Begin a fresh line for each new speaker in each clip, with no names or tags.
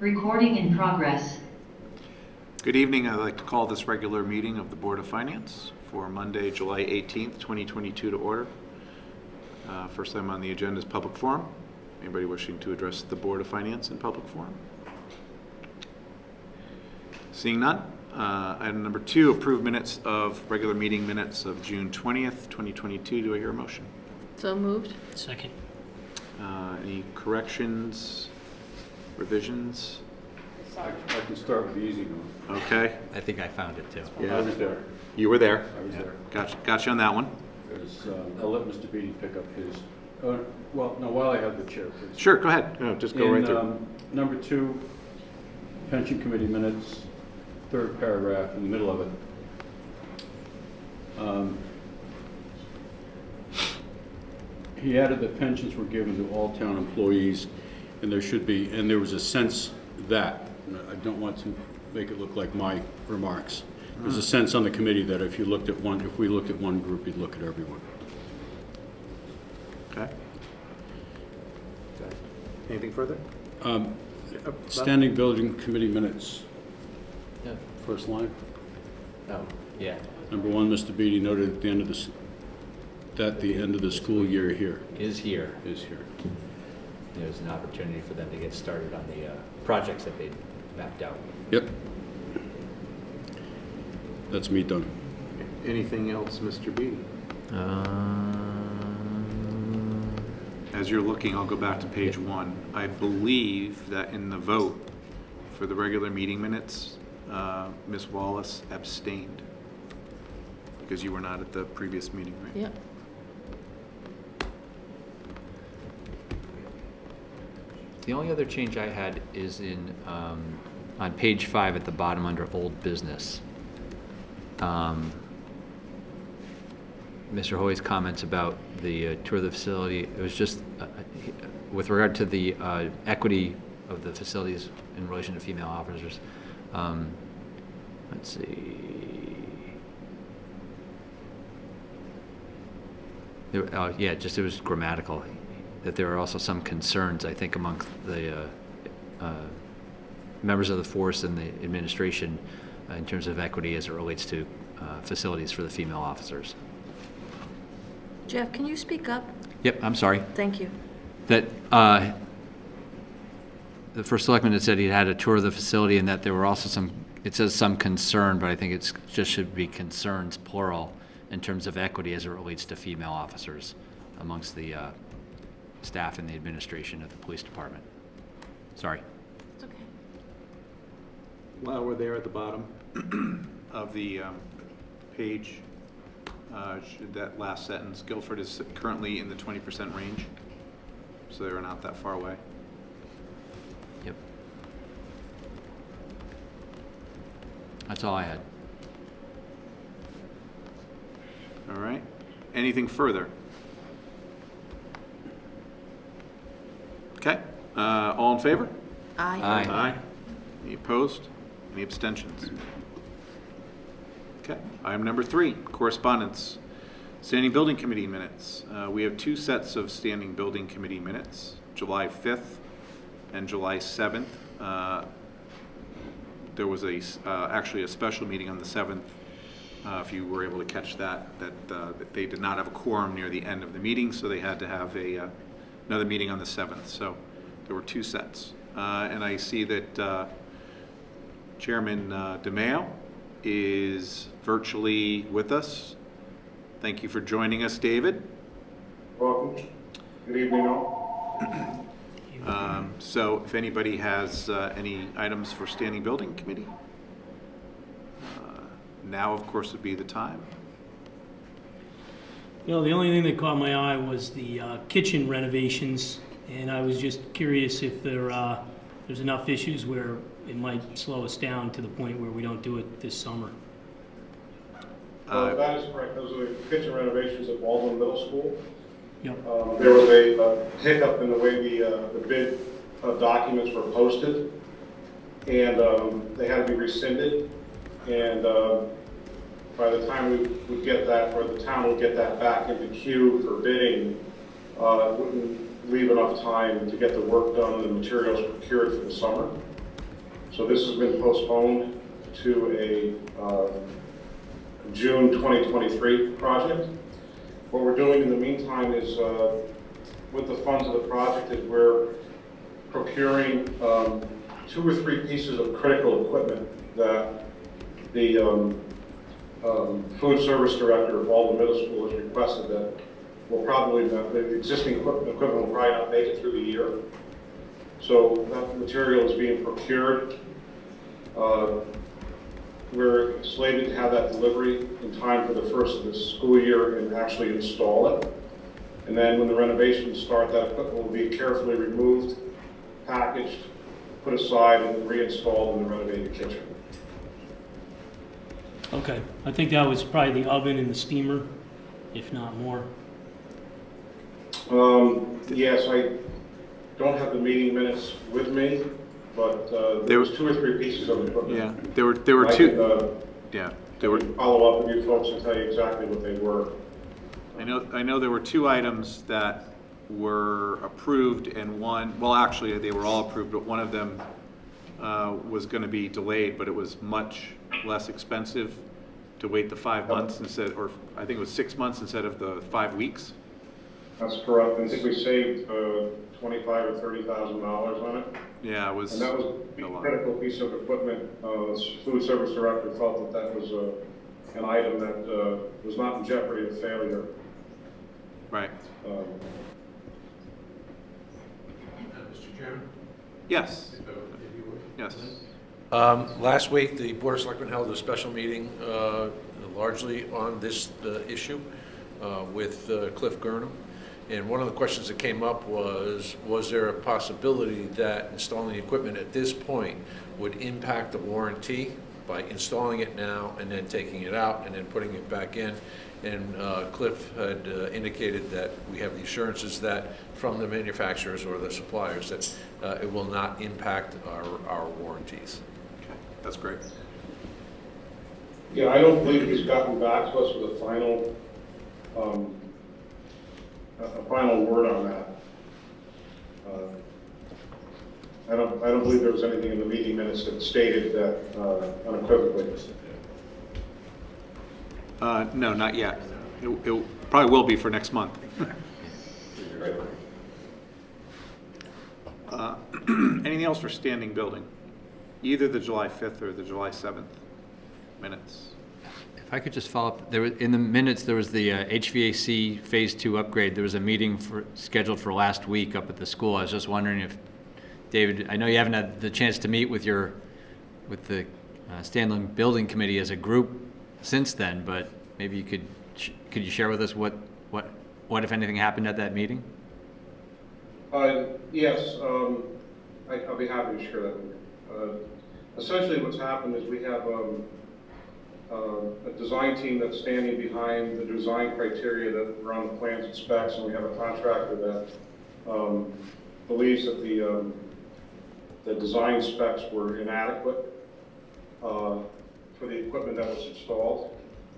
Recording in progress.
Good evening. I'd like to call this regular meeting of the Board of Finance for Monday, July 18th, 2022 to order. First item on the agenda is public forum. Anybody wishing to address the Board of Finance in public forum? Seeing none. Item number 2, approve minutes of regular meeting minutes of June 20th, 2022. Do I hear a motion?
So moved.
Second.
Any corrections, revisions?
I can start with the easy one.
Okay.
I think I found it too.
Yeah.
I was there.
You were there.
I was there.
Got you on that one.
I'll let Mr. Beatty pick up his. Well, no, while I have the chair, please.
Sure, go ahead. No, just go right through.
Number 2, pension committee minutes, third paragraph in the middle of it. He added that pensions were given to all town employees, and there was a sense that, I don't want to make it look like my remarks. There's a sense on the committee that if we looked at one group, you'd look at everyone.
Okay. Anything further?
Standing building committee minutes.
Yeah.
First line.
Oh, yeah.
Number 1, Mr. Beatty noted at the end of the school year
Is here.
is here.
There's an opportunity for them to get started on the projects that they mapped out.
Yep. That's me done.
Anything else, Mr. Beatty? As you're looking, I'll go back to page 1. I believe that in the vote for the regular meeting minutes, Ms. Wallace abstained because you were not at the previous meeting, right?
Yep.
The only other change I had is in on page 5 at the bottom under old business. Mr. Hoy's comments about the tour of the facility, it was just with regard to the equity of the facilities in relation to female officers. Let's see. Yeah, just it was grammatical. That there are also some concerns, I think, amongst the members of the force and the administration in terms of equity as it relates to facilities for the female officers.
Jeff, can you speak up?
Yep, I'm sorry.
Thank you.
That the first selectman had said he had a tour of the facility and that there were also some, it says some concern, but I think it's just should be concerns, plural, in terms of equity as it relates to female officers amongst the staff and the administration of the police department. Sorry.
It's okay.
While we're there at the bottom of the page, that last sentence, Guilford is currently in the 20% range, so they're not that far away.
Yep. That's all I had.
All right. Anything further? Okay. All in favor?
Aye.
Aye.
Any opposed? Any abstentions? Okay. Item number 3, correspondence. Standing Building Committee minutes. We have 2 sets of Standing Building Committee minutes, July 5th and July 7th. There was actually a special meeting on the 7th. If you were able to catch that they did not have a quorum near the end of the meeting, so they had to have another meeting on the 7th. So there were 2 sets. And I see that Chairman DeMeo is virtually with us. Thank you for joining us, David.
Welcome. Good evening, all.
So if anybody has any items for Standing Building Committee, now, of course, would be the time.
You know, the only thing that caught my eye was the kitchen renovations, and I was just curious if there's enough issues where it might slow us down to the point where we don't do it this summer.
That is correct. Those are the kitchen renovations at Baldwin Middle School.
Yep.
There was a hiccup in the way the bid documents were posted, and they had to be rescinded. And by the time we would get that, or the town would get that back into queue for bidding, it wouldn't leave enough time to get the work done and the materials procured for the summer. So this has been postponed to a June 2023 project. What we're doing in the meantime is, with the funds of the project, is we're procuring 2 or 3 pieces of critical equipment that the food service director of all the middle school has requested that will probably not, the existing equipment will probably not make it through the year. So that material is being procured. We're slated to have that delivery in time for the first of the school year and actually install it. And then when the renovations start, that equipment will be carefully removed, packaged, put aside, and reinstalled in the renovated kitchen.
Okay, I think that was probably the oven and the steamer, if not more.
Yes, I don't have the meeting minutes with me, but there was 2 or 3 pieces of equipment.
Yeah, there were 2. Yeah, there were.
Follow up with you folks and tell you exactly what they were.
I know there were 2 items that were approved, and one, well, actually, they were all approved, but one of them was going to be delayed, but it was much less expensive to wait the 5 months instead, or I think it was 6 months instead of the 5 weeks.
That's correct. I think we saved $25,000 or $30,000 on it.
Yeah, it was.
And that was a critical piece of equipment. The food service director felt that was an item that was not in jeopardy of failure.
Right.
Mr. Chairman?
Yes.
If you would.
Yes.
Last week, the Board of Selectmen held a special meeting largely on this issue with Cliff Gurnham. And one of the questions that came up was there a possibility that installing the equipment at this point would impact the warranty by installing it now and then taking it out and then putting it back in? And Cliff had indicated that we have the assurances that from the manufacturers or the suppliers that it will not impact our warranties.
Okay, that's great.
Yeah, I don't believe he's gotten back to us with a final word on that. I don't believe there was anything in the meeting minutes that stated that unequivocally.
No, not yet. It probably will be for next month. Anything else for standing building? Either the July 5th or the July 7th minutes.
If I could just follow up, in the minutes, there was the HVAC Phase 2 upgrade. There was a meeting scheduled for last week up at the school. I was just wondering if, David, I know you haven't had the chance to meet with the Standing Building Committee as a group since then, but maybe you could you share with us what if anything happened at that meeting?
Yes, I'll be happy to share that with you. Essentially what's happened is we have a design team that's standing behind the design criteria that were on the plans and specs, and we have a contractor that believes that the design specs were inadequate for the equipment that was installed.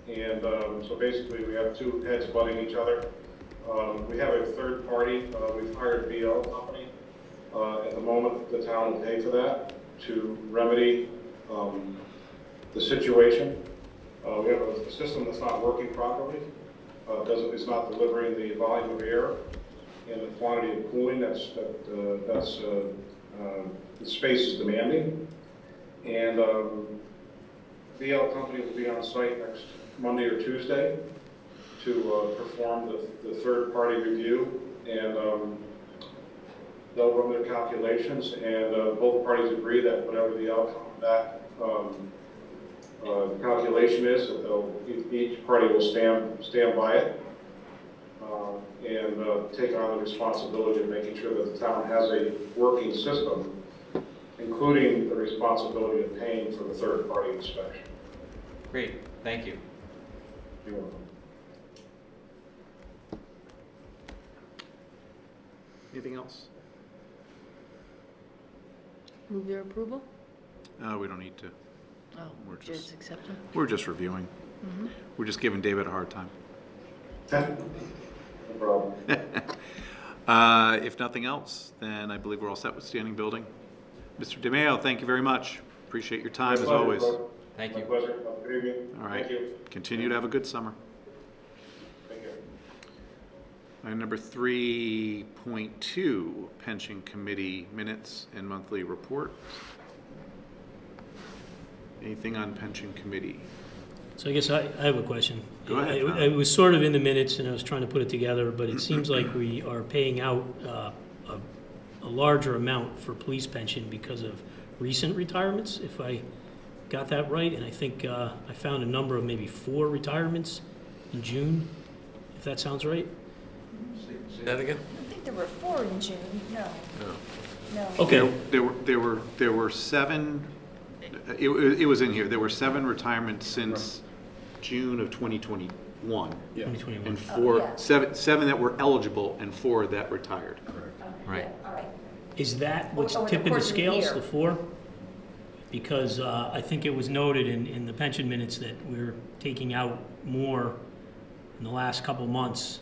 And so basically we have 2 heads butting each other. We have a third party. We've hired a BO company. At the moment, the town will pay for that to remedy the situation. We have a system that's not working properly. It's not delivering the volume of air and the quantity of cooling the space is demanding. And BL company will be on site next Monday or Tuesday to perform the third-party review, and they'll run their calculations, and both parties agree that whatever the outcome of that calculation is, each party will stand by it and take on the responsibility of making sure that the town has a working system, including the responsibility of paying for the third-party inspection.
Great, thank you.
You're welcome.
Anything else?
Move your approval?
We don't need to.
Oh,
We're
just
just-
accept them?
We're just reviewing. We're just giving David a hard time.
No problem.
If nothing else, then I believe we're all set with standing building. Mr. DeMeo, thank you very much. appreciate your time as
My pleasure,
always.
Brooke.
Thank
My
you.
pleasure. Have a good evening.
All right.
Thank you.
Continue to have a good summer.
Thank you.
Item number 3.2, Pension Committee Minutes and Monthly Report. Anything on Pension Committee?
So I guess I have a question.
Go ahead, John.
It was sort of in the minutes, and I was trying to put it together, but it seems like we are paying out a larger amount for police pension because of recent retirements, if I got that right. And I think I found a number of maybe 4 retirements in June, if that sounds right.
Say that again?
I think there were 4 in June, no,
No.
no.
Okay.
There were 7, it was in here, there were 7 retirements since June of 2021.
Yeah.
2021.
And
Oh, yeah.
7 that were eligible and 4 that retired.
Right.
All right.
Is that what's
Over the
tipping the
course of the
scales,
year.
the 4? Because I think it was noted in the pension minutes that we're taking out more in the last couple months.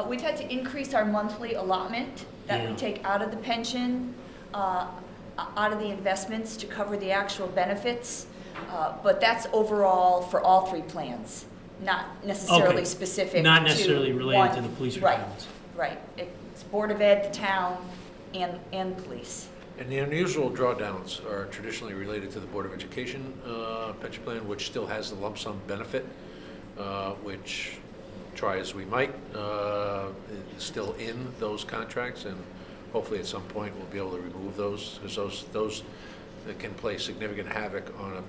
We've had to increase our monthly allotment that
Yeah.
we take out of the pension, out of the investments to cover the actual benefits. But that's overall for all 3 plans, not necessarily
Okay.
specific to
Not necessarily related to
one-
the police
Right,
retirements.
right. It's Board of Ed, the town, and police.
And the unusual drawdowns are traditionally related to the Board of Education pension plan, which still has the lump sum benefit, which, try as we might, is still in those contracts, and hopefully at some point we'll be able to remove those, because those can play significant havoc on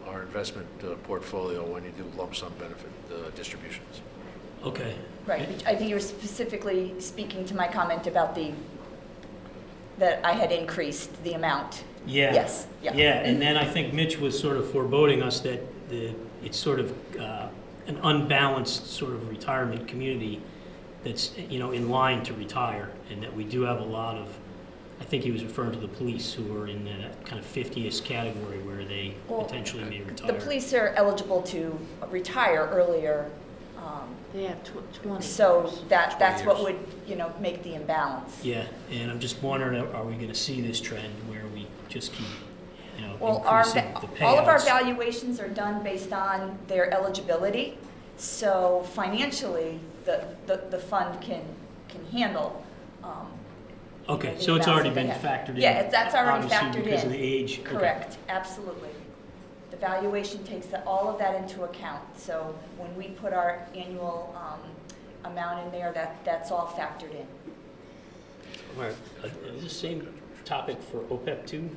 our investment portfolio when you do lump sum benefit distributions.
Okay.
Right, I think you were specifically speaking to my comment about that I had increased the amount.
Yeah.
Yes, yeah.
Yeah, and then I think Mitch was sort of foreboding us that it's sort of an unbalanced sort of retirement community that's, in line to retire, and that we do have a lot of, I think he was referring to the police who are in that kind of 50th category where they
Well,
potentially may retire.
The police are eligible to retire earlier,
They have 20.
so that's what
years.
would, make the imbalance.
Yeah, and I'm just wondering, are we going to see this trend where we just keep,
Well,
increasing the payouts?
all of our valuations are done based on their eligibility, so financially, the fund can handle.
Okay,
the
so it's
amounts
already
that they
been
have.
factored in?
Yeah, that's already
obviously
factored in.
because of the age? Okay.
Correct, absolutely. The valuation takes all of that into account, so when we put our annual amount in there, that's all factored in.
Is this same topic for OPEP too?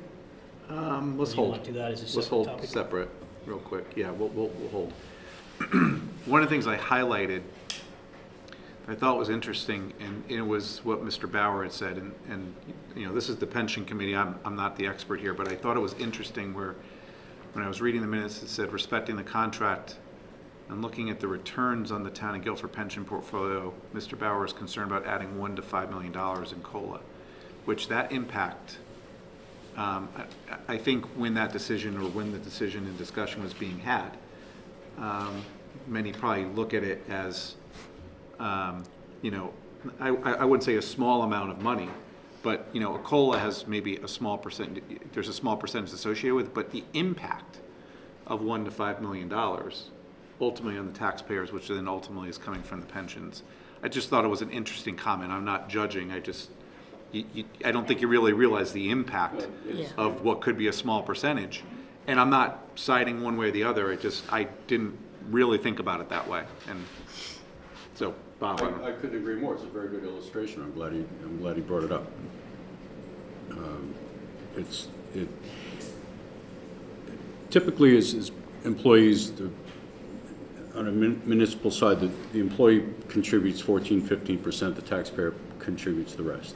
Let's
Or do you
hold.
want to do that as a
Let's
separate
hold
topic?
separate, real quick. Yeah, we'll hold. One of the things I highlighted, I thought was interesting, and it was what Mr. Bauer had said, and this is the pension committee, I'm not the expert here, but I thought it was interesting where, when I was reading the minutes, it said, respecting the contract and looking at the returns on the town of Guilford pension portfolio, Mr. Bauer is concerned about adding $1 to $5 million in COLA, which that impact, I think when the decision and discussion was being had, many probably look at it as, I wouldn't say a small amount of money, but, a COLA has maybe a small percent, there's a small percentage associated with it, but the impact of $1 to $5 million ultimately on the taxpayers, which then ultimately is coming from the pensions. I just thought it was an interesting comment. I'm not judging. I just, I don't think you really realize the impact
Yeah.
of what could be a small percentage. And I'm not siding one way or the other. I didn't really think about it that way. And so, Bob, I don't know.
I couldn't agree more. It's a very good illustration. I'm glad he brought it up. Typically, as employees, on a municipal side, the employee contributes 14-15%, the taxpayer contributes the rest.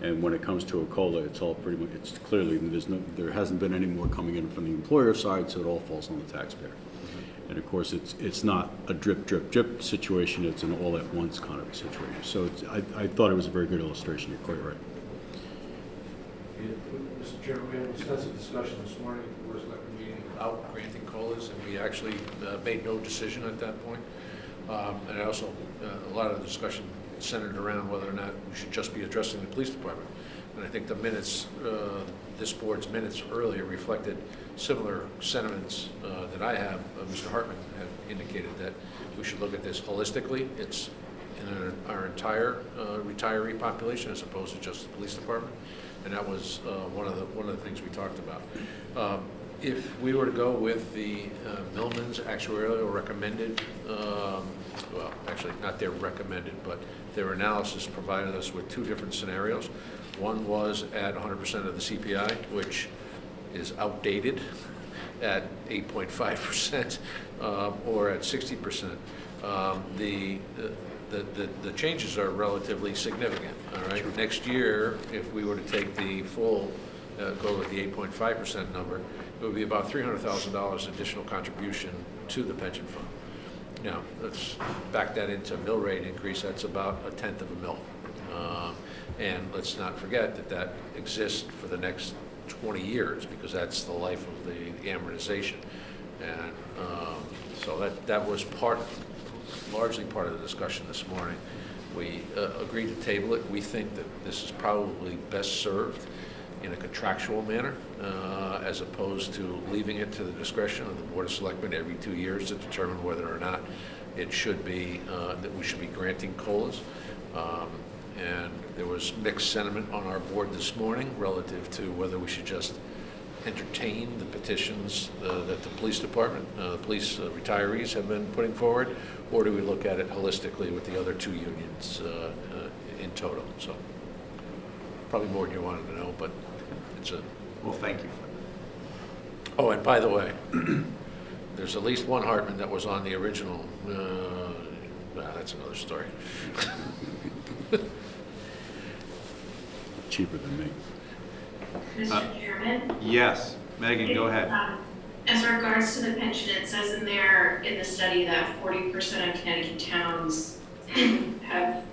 And when it comes to a COLA, it's all pretty much, it's clearly, there hasn't been any more coming in from the employer side, so it all falls on the taxpayer. And of course, it's not a drip, drip, drip situation, it's an all-at-once kind of a situation. So I thought it was a very good illustration, you're quite right.
Mr. Chairman, we had an extensive discussion this morning at the Board of Selectmen meeting about granting COLAs, and we actually made no decision at that point. And also, a lot of the discussion centered around whether or not we should just be addressing the police department. And I think the minutes, this board's minutes earlier reflected similar sentiments that I have. Mr. Hartman had indicated that we should look at this holistically. It's in our entire retiree population as opposed to just the police department. And that was one of the things we talked about. If we were to go with the Millman's actuarial recommended, well, actually not their recommended, but their analysis provided us with two different scenarios. One was at 100% of the CPI, which is outdated at 8.5% or at 60%. The changes are relatively significant, all right? Sure. Next year, if we were to take the full, go with the 8.5% number, it would be about $300,000 additional contribution to the pension fund. Now, let's back that into mill rate increase. That's about 1/10 of a mil. And let's not forget that that exists for the next 20 years because that's the life of the amortization. And so that was largely part of the discussion this morning. We agreed to table it. We think that this is probably best served in a contractual manner as opposed to leaving it to the discretion of the Board of Selectmen every 2 years to determine whether or not it should be, that we should be granting COLAs. And there was mixed sentiment on our board this morning relative to whether we should just entertain the petitions that the police department, police retirees have been putting forward, or do we look at it holistically with the other two unions in total? So probably more than you wanted to know, but it's a...
Well, thank you.
Oh, and by the way, there's at least one Hartman that was on the original. That's another story.
Cheaper than me.
Mr. Chairman?
Yes, Megan, go ahead.
As regards to the pension, it says in there in the study that 40% of Connecticut towns have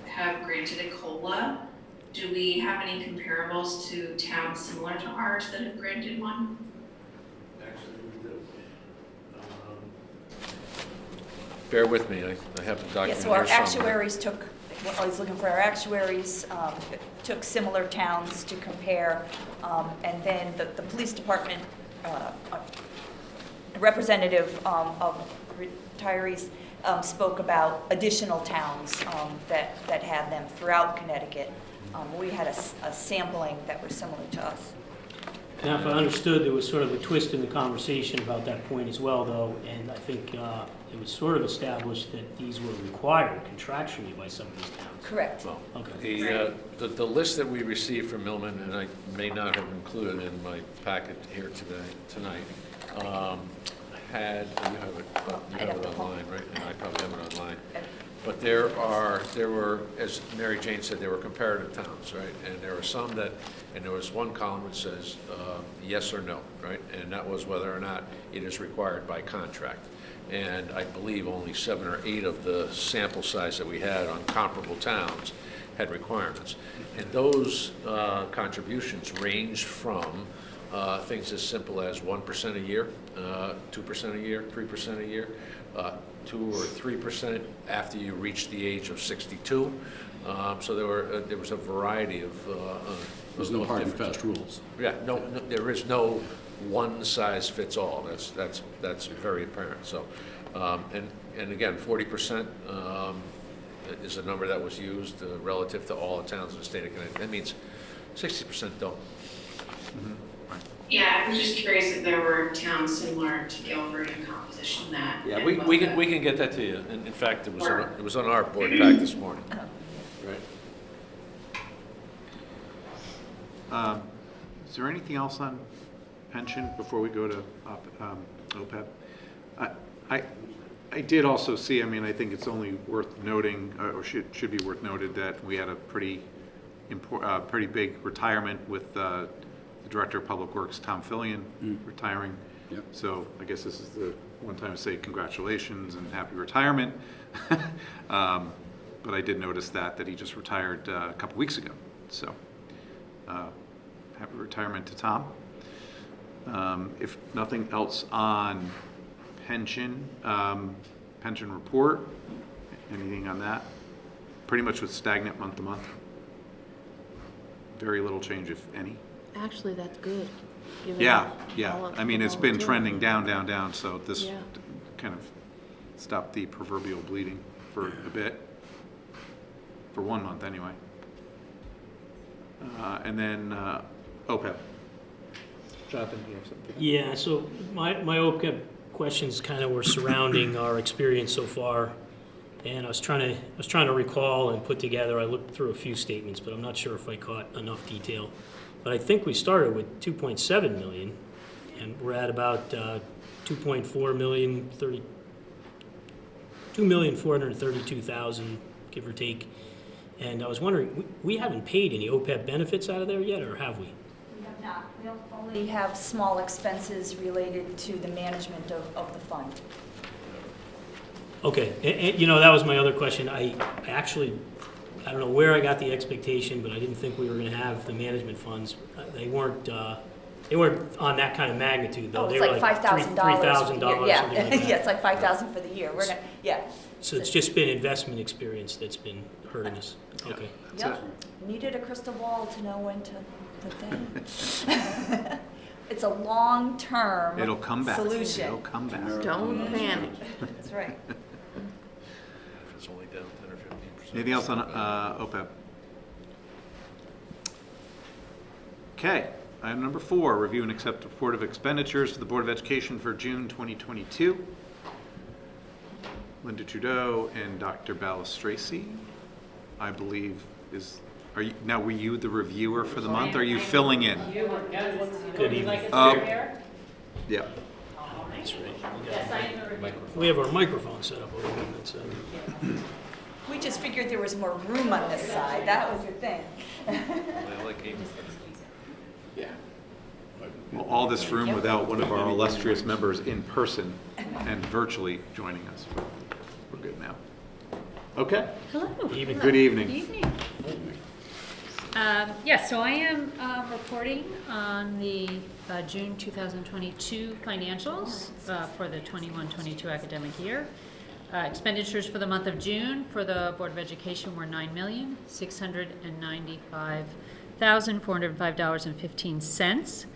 granted a COLA. Do we have any comparables to towns similar to ours that have granted one?
Actually, we do. Bear with me, I have the document
Yeah, so our
here somewhere.
actuaries took, what I was looking for, our actuaries took similar towns to compare, and then the police department representative of retirees spoke about additional towns that had them throughout Connecticut. We had a sampling that were similar to us.
Now, if I understood, there was sort of a twist in the conversation about that point as well, though, and I think it was sort of established that these were required contractually by some of these towns.
Correct.
Well,
Okay.
the list that we received from Millman, and I may not have included in my packet here tonight, had, you have it online, right? And I probably have it online. But there were, as Mary Jane said, there were comparative towns, right? And there were some that, and there was one column that says yes or no, right? And that was whether or not it is required by contract. And I believe only 7 or 8 of the sample size that we had on comparable towns had requirements. And those contributions ranged from things as simple as 1% a year, 2% a year, 3% a year, 2 or 3% after you reach the age of 62. So there was a variety of
There's no hard and
different-
fast rules.
Yeah, no, there is no one size fits all. That's very apparent. So, and again, 40% is a number that was used relative to all the towns in the state of Connecticut. That means 60% don't.
Mm-hmm.
Yeah, I was just curious if there were towns similar to Guilford in composition that.
Yeah, we can get that to you. In fact, it was on our board pack this morning. Right.
Is there anything else on pension before we go to OPEB? I did also see, I mean, I think it's only worth noting, or should be worth noted, that we had a pretty big retirement with the Director of Public Works, Tom Fillion, retiring.
Yep.
So I guess this is the one time to say congratulations and happy retirement. But I did notice that he just retired a couple weeks ago. So happy retirement to Tom. If nothing else on pension report, anything on that? Pretty much was stagnant month to month. very little change, if any.
Actually, that's good. given
Yeah,
all
yeah.
of
I mean,
the
it's been
volatility.
trending down, down, down, so this
Yeah.
kind of stopped the proverbial bleeding for a bit, for 1 month anyway. And then OPEB. Jonathan, do you have something?
Yeah, so my OPEB questions kind of were surrounding our experience so far. And I was trying to recall and put together, I looked through a few statements, but I'm not sure if I caught enough detail. But I think we started with 2.7 million, and we're at about 2.4 million, 2,432,000, give or take. And I was wondering, we haven't paid any OPEB benefits out of there yet, or have we?
We have not. We only have small expenses related to the management of the fund.
Okay, and, you know, that was my other question. I actually, I don't know where I got the expectation, but I didn't think we were gonna have the management funds. They weren't on that kind of magnitude, though.
Oh,
They
it's
were
like
like
$5,000
$3,000,
for the year.
something like that.
Yeah, it's like $5,000 for the year. We're not, yeah.
So it's just been investment experience that's been hurting us. Okay.
Yep. Needed a crystal ball to know when to put that in. It's a long-term
It'll come back.
solution.
It'll come back.
Don't panic.
That's right.
If it's only down 10 or 15%.
Anything else on OPEB? Okay, item number 4, review and accept report of expenditures for the Board of Education for June 2022. Linda Trudeau and Dr. Balistraci, I believe, now were you the reviewer for the month? Or are you filling in?
Good evening.
Yeah.
That's right. We have our microphone set up over here. That's,
We just figured there was more room on this side. That was the thing.
Well, all this room without one of our illustrious members in person and virtually joining us. We're good now. Okay.
Hello.
Evening.
Good evening.
Good evening. Yes, so I am reporting on the June 2022 financials for the 21-22 academic year. Expenditures for the month of June for the Board of Education were $9,695,405.15.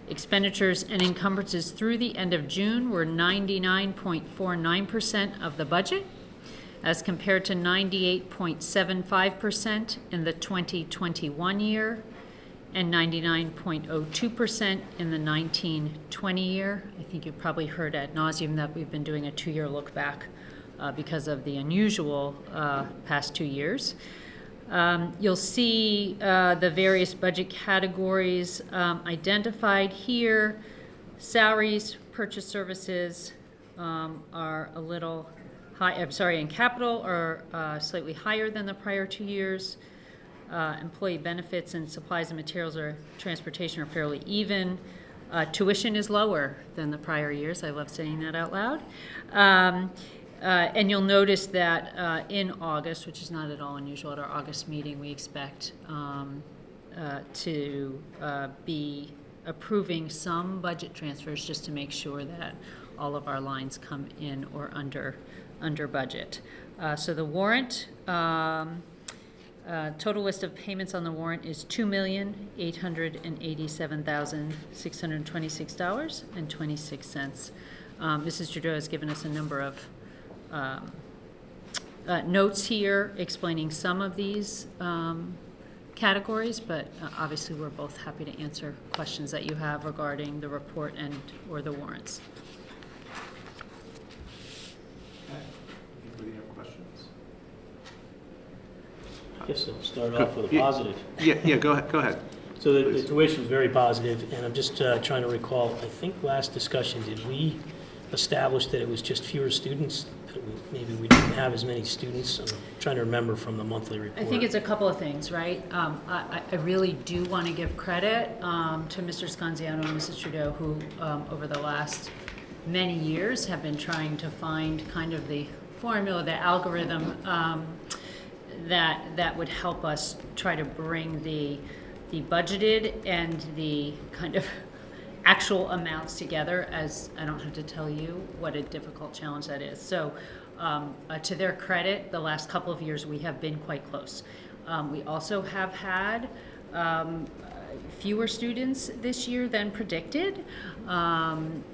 Expenditures and encumbrances through the end of June were 99.49% of the budget, as compared to 98.75% in the 2021 year and 99.02% in the 19-20 year. I think you've probably heard ad nauseum that we've been doing a 2-year look back because of the unusual past 2 years. You'll see the various budget categories identified here. Salaries, purchase services are a little high, and capital are slightly higher than the prior 2 years. Employee benefits and supplies and materials or transportation are fairly even. Tuition is lower than the prior years. I love saying that out loud. And you'll notice that in August, which is not at all unusual, at our August meeting, we expect to be approving some budget transfers just to make sure that all of our lines come in or under budget. So the warrant, total list of payments on the warrant is $2,887,626.26. Mrs. Trudeau has given us a number of notes here explaining some of these categories, but obviously we're both happy to answer questions that you have regarding the report and or the warrants.
Anybody have questions?
I guess I'll start off with a
Yeah.
positive.
Yeah, go ahead.
So the tuition is very positive, and I'm just trying to recall, I think last discussion, did we establish that it was just fewer students? That maybe we didn't have as many students? I'm trying to remember from the monthly report.
I think it's a couple of things, right? I really do want to give credit to Mr. Scanziano and Mrs. Trudeau, who over the last many years have been trying to find kind of the formula, the algorithm that would help us try to bring the budgeted and the kind of actual amounts together, as I don't have to tell you what a difficult challenge that is. So to their credit, the last couple of years we have been quite close. We also have had fewer students this year than predicted.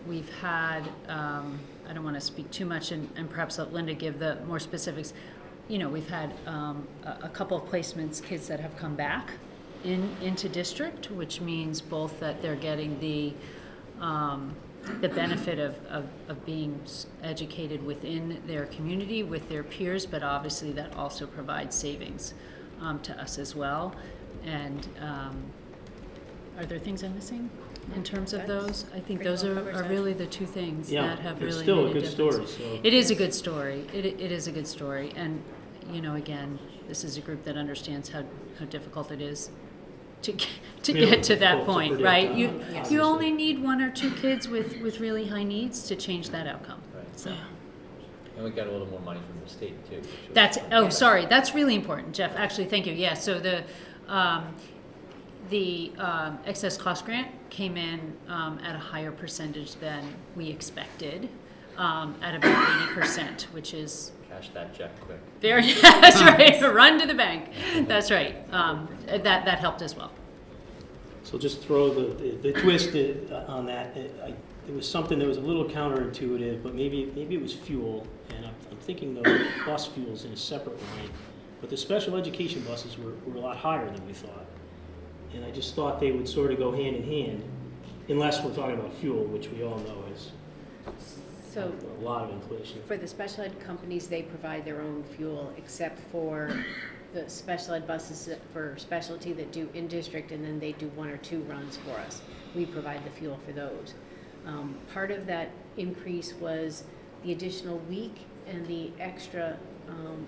We've had, I don't want to speak too much and perhaps let Linda give the more specifics. You know, we've had a couple of placements, kids that have come back into district, which means both that they're getting the benefit of being educated within their community with their peers, but obviously that also provides savings to us as well. And are there things I'm missing in terms of those? I think those are really the two things that have really made a difference.
It's still a good story. So.
It is a good story. It is a good story. And, you know, again, this is a group that understands how difficult it is to get to that point, right? You only need one or two kids with really high needs to change that outcome. So.
And we got a little more money from the state too.
Sorry, that's really important, Jeff. Actually, thank you. Yeah, so the excess cost grant came in at a higher percentage than we expected, at about 80%, which is
Cash that check quick.
very. That's right. Run to the bank. That's right. That helped as well.
So just throw the twist on that. It was something that was a little counterintuitive, but maybe it was fuel, and I'm thinking the bus fuel's in a separate line, but the special education buses were a lot higher than we thought, and I just thought they would sort of go hand in hand, unless we're talking about fuel, which we all know is
So
a lot of inflation.
for the special ed companies, they provide their own fuel, except for the special ed buses for specialty that do in district, and then they do 1 or 2 runs for us. We provide the fuel for those. Part of that increase was the additional week and the extra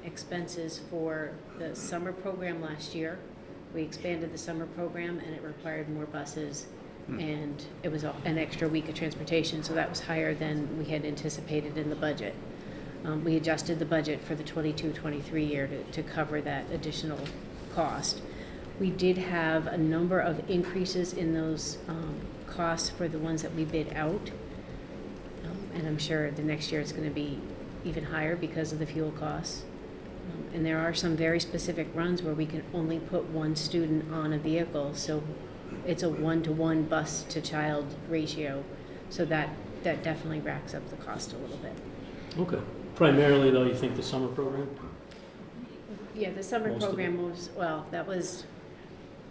expenses for the summer program last year. We expanded the summer program, and it required more buses, and it was an extra week of transportation, so that was higher than we had anticipated in the budget. We adjusted the budget for the 22-23 year to cover that additional cost. We did have a number of increases in those costs for the ones that we bid out, and I'm sure the next year it's going to be even higher because of the fuel costs. And there are some very specific runs where we can only put one student on a vehicle, so it's a 1-to-1 bus to child ratio, so that definitely racks up the cost a little bit.
Okay. Primarily, though, you think the summer program?
Yeah, the summer
Most of
program was, well, that was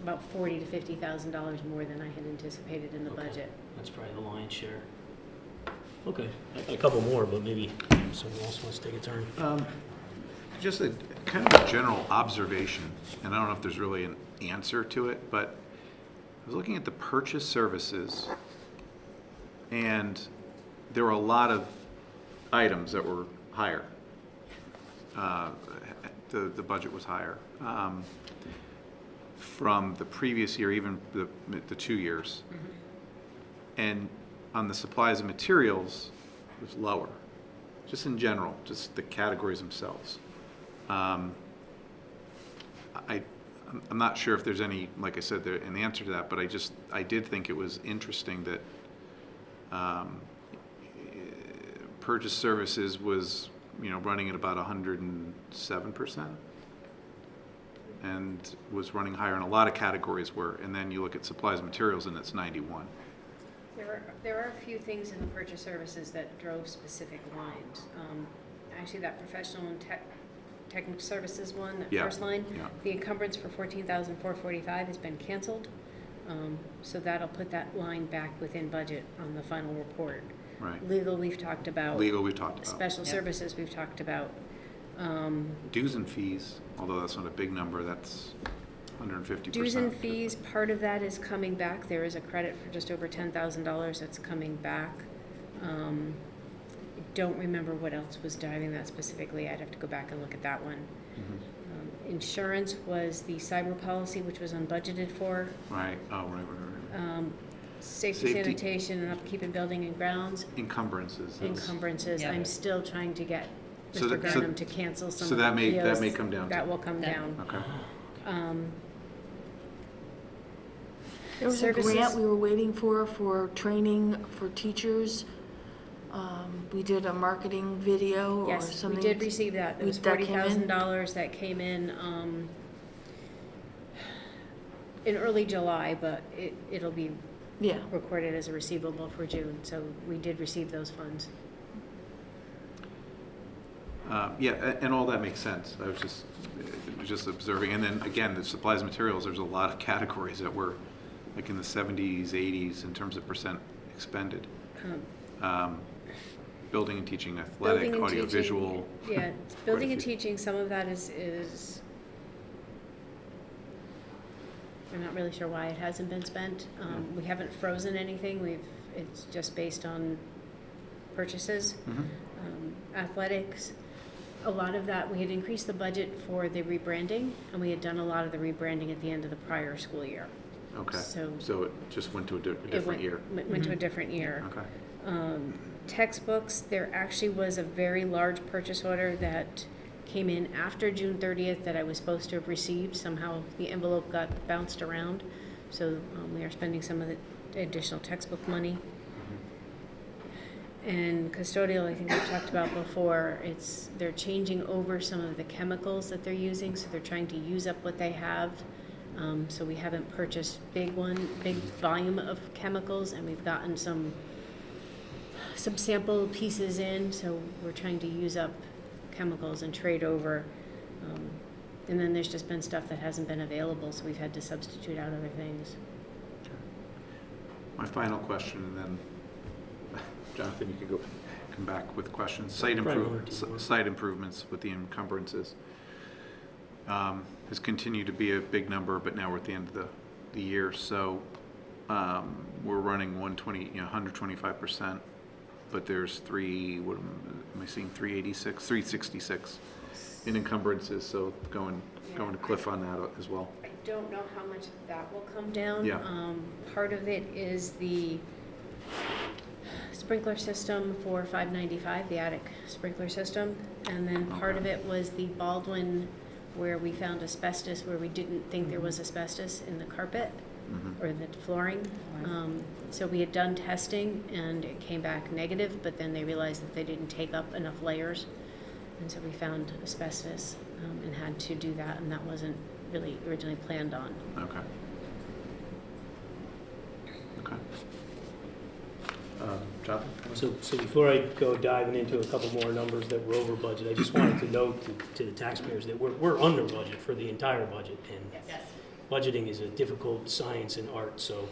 about $40,000 to $50,000 more than I had anticipated in the
Okay.
budget.
That's probably the lion's share. Okay, I got a couple more, but maybe someone else wants to take a turn.
Just a kind of a general observation, and I don't know if there's really an answer to it, but I was looking at the purchase services, and there were a lot of items that were higher. The budget was higher from the previous year, even the 2 years. And on the supplies and materials, it was lower. Just in general, just the categories themselves. I'm not sure if there's any, like I said, an answer to that, but I did think it was interesting that purchase services was, running at about 107%, and was running higher in a lot of categories and then you look at supplies and materials and it's 91.
There are a few things in the purchase services that drove specific lines. Actually, that professional and technical services one, that first line, the encumbrance for $14,445 has been canceled. So that'll put that line back within budget on the final report.
Right.
Legal, we've talked about. Special services, we've talked about.
Dues and fees, although that's not a big number, that's 150%.
Dues and fees, part of that is coming back. There is a credit for just over $10,000 that's coming back. I don't remember what else was driving that specifically. I'd have to go back and look at that one. Insurance was the cyber policy, which was unbudgeted for.
Right. Oh, right.
Safety, sanitation, and upkeep in building and grounds.
Encumbrances.
Yeah. I'm still trying to get
So
Mr. Gurnham to cancel some
so
of
that
the
may
POs.
that may come down.
That will come down.
Okay.
There was a grant we were waiting for training for teachers. We did a marketing video or
Yes,
something.
we did receive that. It was
That came in?
$40,000 that came in. in early July, but it'll be
Yeah.
recorded as a receivable for June, so we did receive those funds.
Yeah, and all that makes sense. I was just observing. And then again, the supplies and materials, there's a lot of categories that were like in the 70s, 80s in terms of percent expended. Building and teaching, athletic,
Building and
audiovisual.
teaching, yeah, building and teaching, some of that is, we're not really sure why it hasn't been spent. We haven't frozen anything, it's just based on purchases. Athletics, a lot of that, we had increased the budget for the rebranding, and we had done a lot of the rebranding at the end of the prior school year.
Okay,
So
it just went to a
It
different year.
went to a different year.
Okay.
Textbooks, there actually was a very large purchase order that came in after June 30th that I was supposed to have received. Somehow the envelope got bounced around, so we are spending some of the additional textbook money. And custodial, I think we talked about before, they're changing over some of the chemicals that they're using, so they're trying to use up what they have. So we haven't purchased big volume of chemicals, and we've gotten some sample pieces in, so we're trying to use up chemicals and trade over. And then there's just been stuff that hasn't been available, so we've had to substitute out other things.
My final question, and then Jonathan, you can come back with questions. Site improvements with the encumbrances has continued to be a big number, but now we're at the end of the year, so we're running 125%, but there's 366 in encumbrances, so going to cliff on that as well.
I don't know how much that will come down.
Yeah.
Part of it is the sprinkler system for 595, the attic sprinkler system, and then part of it was the Baldwin where we found asbestos where we didn't think there was asbestos in the carpet or the flooring. So we had done testing and it came back negative, but then they realized that they didn't take up enough layers, and so we found asbestos and had to do that, and that wasn't really originally planned on.
Okay. Jonathan?
So before I go diving into a couple more numbers that were over budget, I just wanted to note to the taxpayers that we're under budget for the entire budget, and budgeting is a difficult science and art, so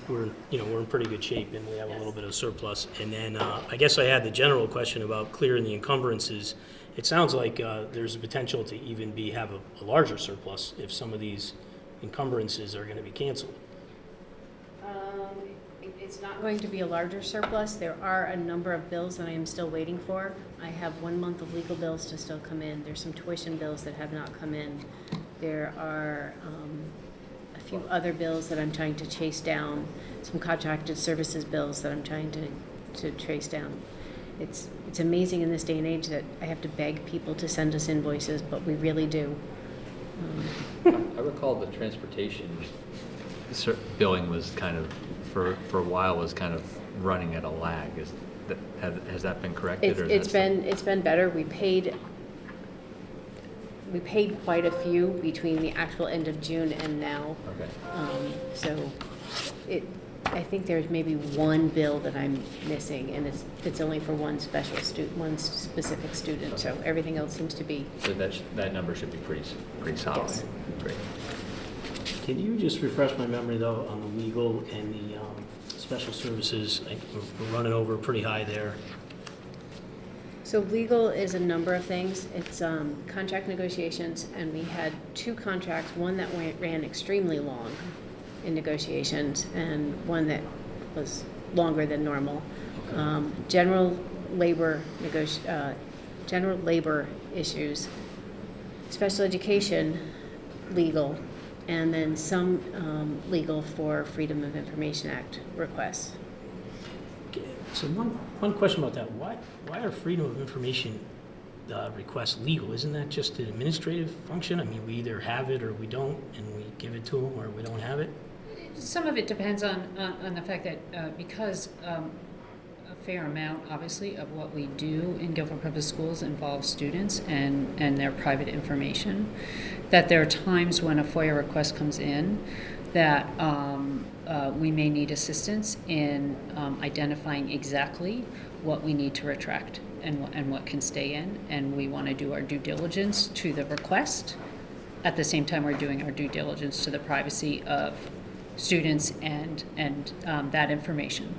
we're in pretty good shape, and we have a little bit of surplus. And then I guess I had the general question about clearing the encumbrances. It sounds like there's a potential to even have a larger surplus if some of these encumbrances are going to be canceled.
It's not going to be a larger surplus. There are a number of bills that I am still waiting for. I have 1 month of legal bills to still come in. There's some tuition bills that have not come in. There are a few other bills that I'm trying to chase down, some contracted services bills that I'm trying to trace down. It's amazing in this day and age that I have to beg people to send us invoices, but we really do.
I recall the transportation billing was kind of, for a while, was kind of running at a lag. Has that been corrected?
It's been better. We paid quite a few between the actual end of June and now.
Okay.
So I think there's maybe one bill that I'm missing, and it's only for one specific student. Okay. So everything else seems to be.
So that number should be pretty solid.
Yes.
Great.
Can you just refresh my memory, though, on the legal and the special services? We're running over pretty high there.
So legal is a number of things. It's contract negotiations, and we had 2 contracts, one that ran extremely long in negotiations, and one that was longer than normal. Okay. General labor issues, special education, legal, and then some legal for Freedom of Information Act requests.
So one question about that. Why are Freedom of Information requests legal? Isn't that just an administrative function? I mean, we either have it or we don't, and we give it to them, or we don't have it?
Some of it depends on the fact that because fair amount, obviously, of what we do in Guilford Public Schools involves students and their private information. That there are times when a FOIA request comes in that we may need assistance in identifying exactly what we need to retract and what can stay in, and we want to do our due diligence to the request. At the same time, we're doing our due diligence to the privacy of students and that information.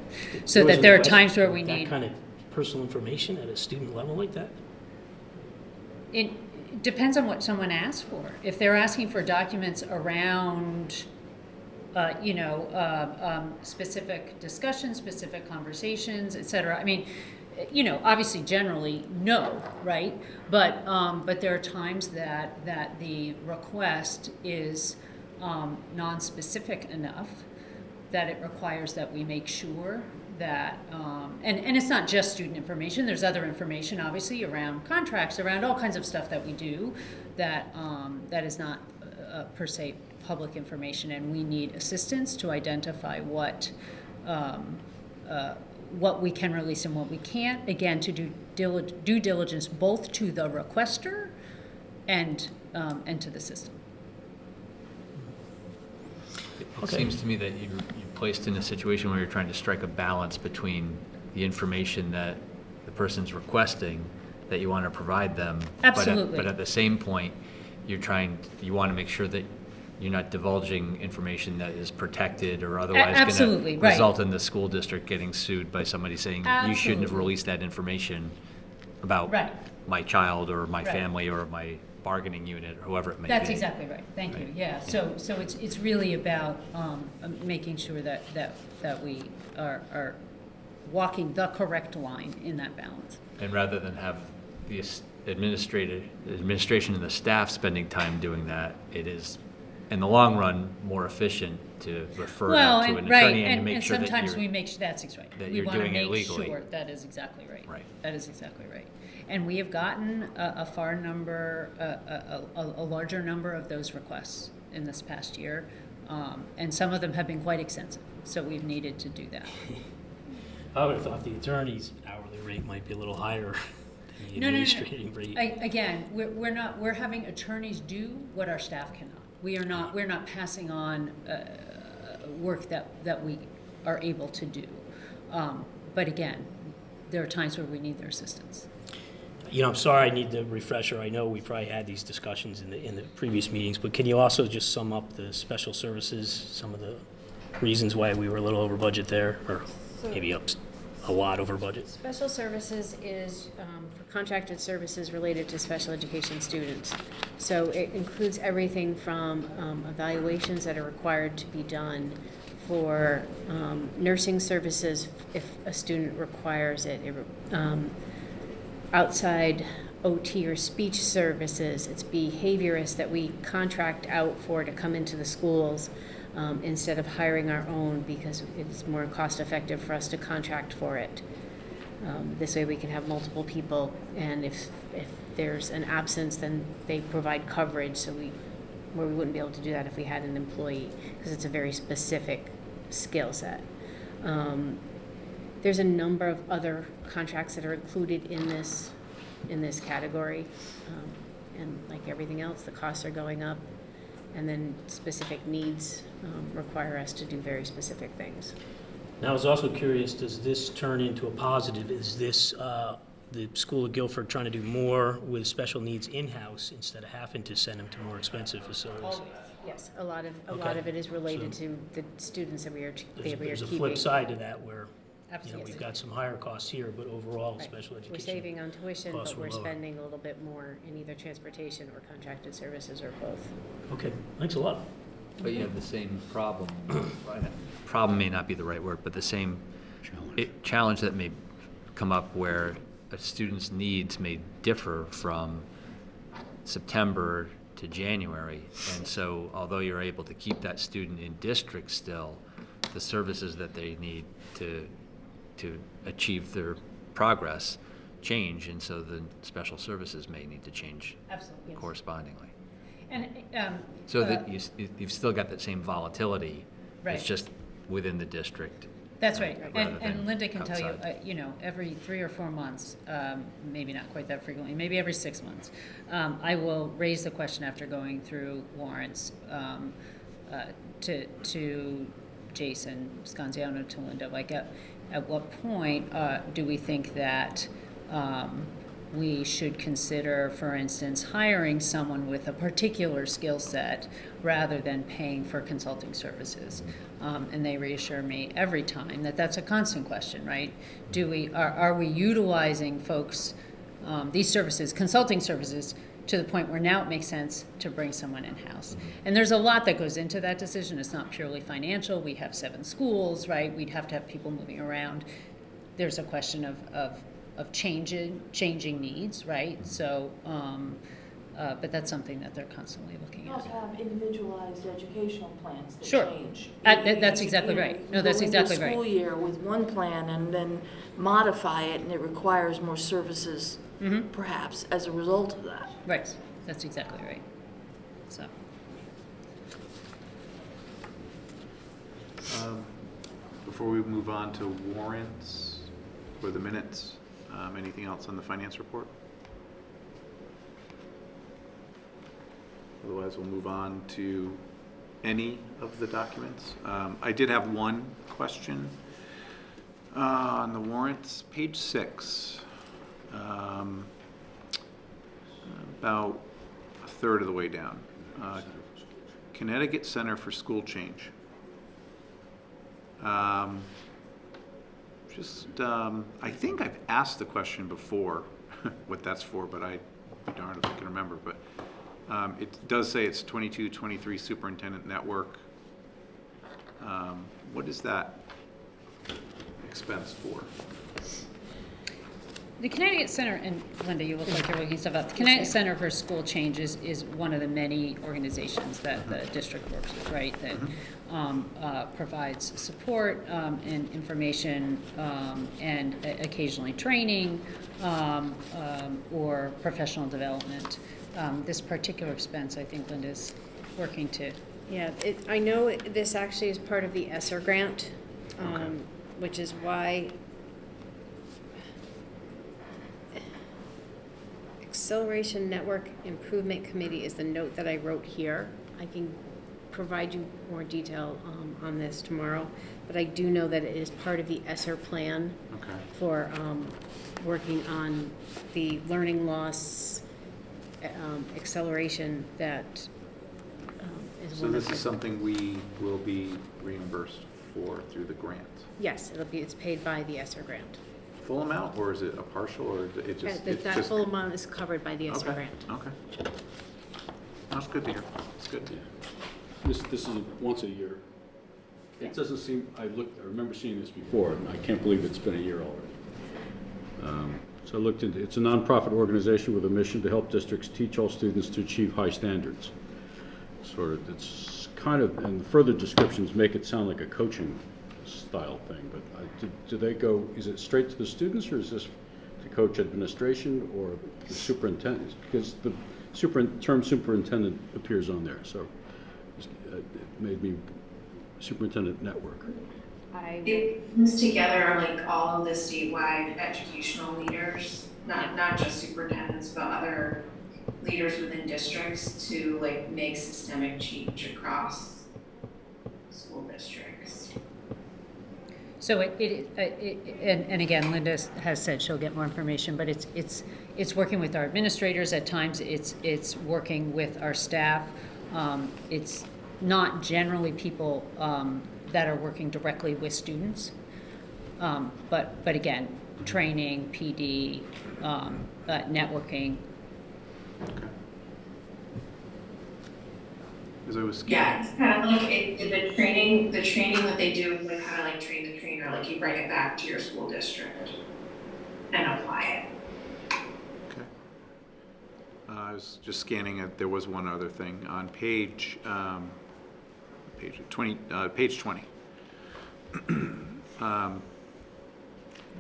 So that there are times where we need...
That kind of personal information at a student level like that?
It depends on what someone asks for. If they're asking for documents around, specific discussions, specific conversations, et cetera, I mean, obviously generally, no, right? But there are times that the request is non-specific enough that it requires that we make sure that, and it's not just student information, there's other information, obviously, around contracts, around all kinds of stuff that we do that is not per se public information, and we need assistance to identify what we can release and what we can't, again, to do due diligence both to the requester and to the system.
It seems to me that you're placed in a situation where you're trying to strike a balance between the information that the person's requesting that you want to provide them.
Absolutely.
But at the same point, you want to make sure that you're not divulging information that is protected or otherwise going to result in the school district getting sued by somebody saying you shouldn't have released that information about my child or my family or my bargaining unit or whoever it may be.
That's exactly right. Thank you. Yeah. So it's really about making sure that we are walking the correct line in that balance.
And rather than have the administration and the staff spending time doing that, it is, in the long run, more efficient to refer out to an attorney and to make sure that
sometimes we make sure that's right.
that
We
you're
want to
doing it
make
legally.
sure that is exactly right.
Right.
That is exactly right. And we have gotten a larger number of those requests in this past year, and some of them have been quite extensive. So we've needed to do that.
I would have thought the attorney's hourly rate might be a little higher than the administrative rate.
Again, we're having attorneys do what our staff cannot. We're not passing on work that we are able to do. But again, there are times where we need their assistance.
I'm sorry, I need the refresher. I know we probably had these discussions in the previous meetings, but can you also just sum up the special services, some of the reasons why we were a little over budget there, or maybe up a lot over budget?
Special services is for contracted services related to special education students. So it includes everything from evaluations that are required to be done for nursing services if a student requires it, outside OT or speech services. It's behaviorists that we contract out for to come into the schools instead of hiring our own, because it's more cost effective for us to contract for it. This way we can have multiple people, and if there's an absence, then they provide coverage, where we wouldn't be able to do that if we had an employee, because it's a very specific skill set. There's a number of other contracts that are included in this category, and like everything else, the costs are going up, and then specific needs require us to do very specific things.
Now, I was also curious, does this turn into a positive? Is this the School of Guilford trying to do more with special needs in-house instead of having to send them to more expensive facilities?
Yes, a lot of it is related to the students that we are keeping.
There's a flip side to that where
Absolutely.
we've got some higher costs here, but overall
Right.
special education.
We're saving on tuition,
costs
but
were
we're
lower.
spending a little bit more in either transportation or contracted services or both.
Okay, thanks a lot.
But you have the same problem. Problem may not be the right word, but the same challenge that may come up where a student's needs may differ from September to January. And so although you're able to keep that student in district still, the services that they need to achieve their progress change, and so the special services may need to change
Absolutely.
correspondingly.
And
So that you've still got that same volatility.
Right.
It's just within the district.
That's right.
rather
And
than
Linda can tell you,
outside.
every 3 or 4 months, maybe not quite that frequently, maybe every 6 months, I will raise the question after going through warrants to Jason Scanziano, to Linda, like at what point do we think that we should consider, for instance, hiring someone with a particular skill set rather than paying for consulting services. And they reassure me every time that that's a constant question, right? Are we utilizing folks, these services, consulting services, to the point where now it makes sense to bring someone in-house? And there's a lot that goes into that decision. It's not purely financial. We have 7 schools, right? We'd have to have people moving around. There's a question of changing needs, right? So, but that's something that they're constantly looking
We
at.
also have individualized educational plans that
Sure.
change.
That's exactly right. No, that's exactly
You go
right.
into a school year with one plan and then modify it, and it requires more services, perhaps, as a result of that.
Right, that's exactly right. So,
Before we move on to warrants or the minutes, anything else on the finance report? Otherwise, we'll move on to any of the documents. I did have one question on the warrants, page 6. About a third of the way down. Connecticut Center for School Change. I think I've asked the question before what that's for, but I'd be darned if I can remember. But it does say it's 22-23 Superintendent Network. What is that expense for?
the Connecticut Center, and Linda, you look like you're looking stuff up. The Connecticut Center for School Change is one of the many organizations that the district works with, right? That provides support and information and occasionally training or professional development. This particular expense, I think Linda's working to.
Yeah, I know this actually is part of the ESSER grant, which is why Acceleration Network Improvement Committee is the note that I wrote here. I can provide you more detail on this tomorrow, but I do know that it is part of the ESSER plan for working on the learning loss acceleration that is
So
one
this
of
is something we will be reimbursed for through the grant?
Yes, it's paid by the ESSER grant.
Full amount, or is it a partial, or it just?
That full amount is covered by the ESSER grant.
Okay. That's good to hear. It's good.
This is once a year. It doesn't seem, I remember seeing this before, and I can't believe it's been a year already. So I looked into, it's a nonprofit organization with a mission to help districts teach all students to achieve high standards. Sort of, it's kind of, and further descriptions make it sound like a coaching style thing, but do they go, is it straight to the students, or is this to coach administration or the superintendent? Because the term superintendent appears on there, so it made me superintendent network.
It brings together like all of the statewide educational leaders, not just superintendents, but other leaders within districts to like make systemic change across school districts.
So and again, Linda has said she'll get more information, but it's working with our administrators at times. It's working with our staff. It's not generally people that are working directly with students, but again, training, PD, networking.
Okay. As I was
Yeah, it's kind of like the training that they do is like kind of like train the trainer, like you bring it back to your school district and apply it.
Okay. I was just scanning it. There was one other thing on page 20.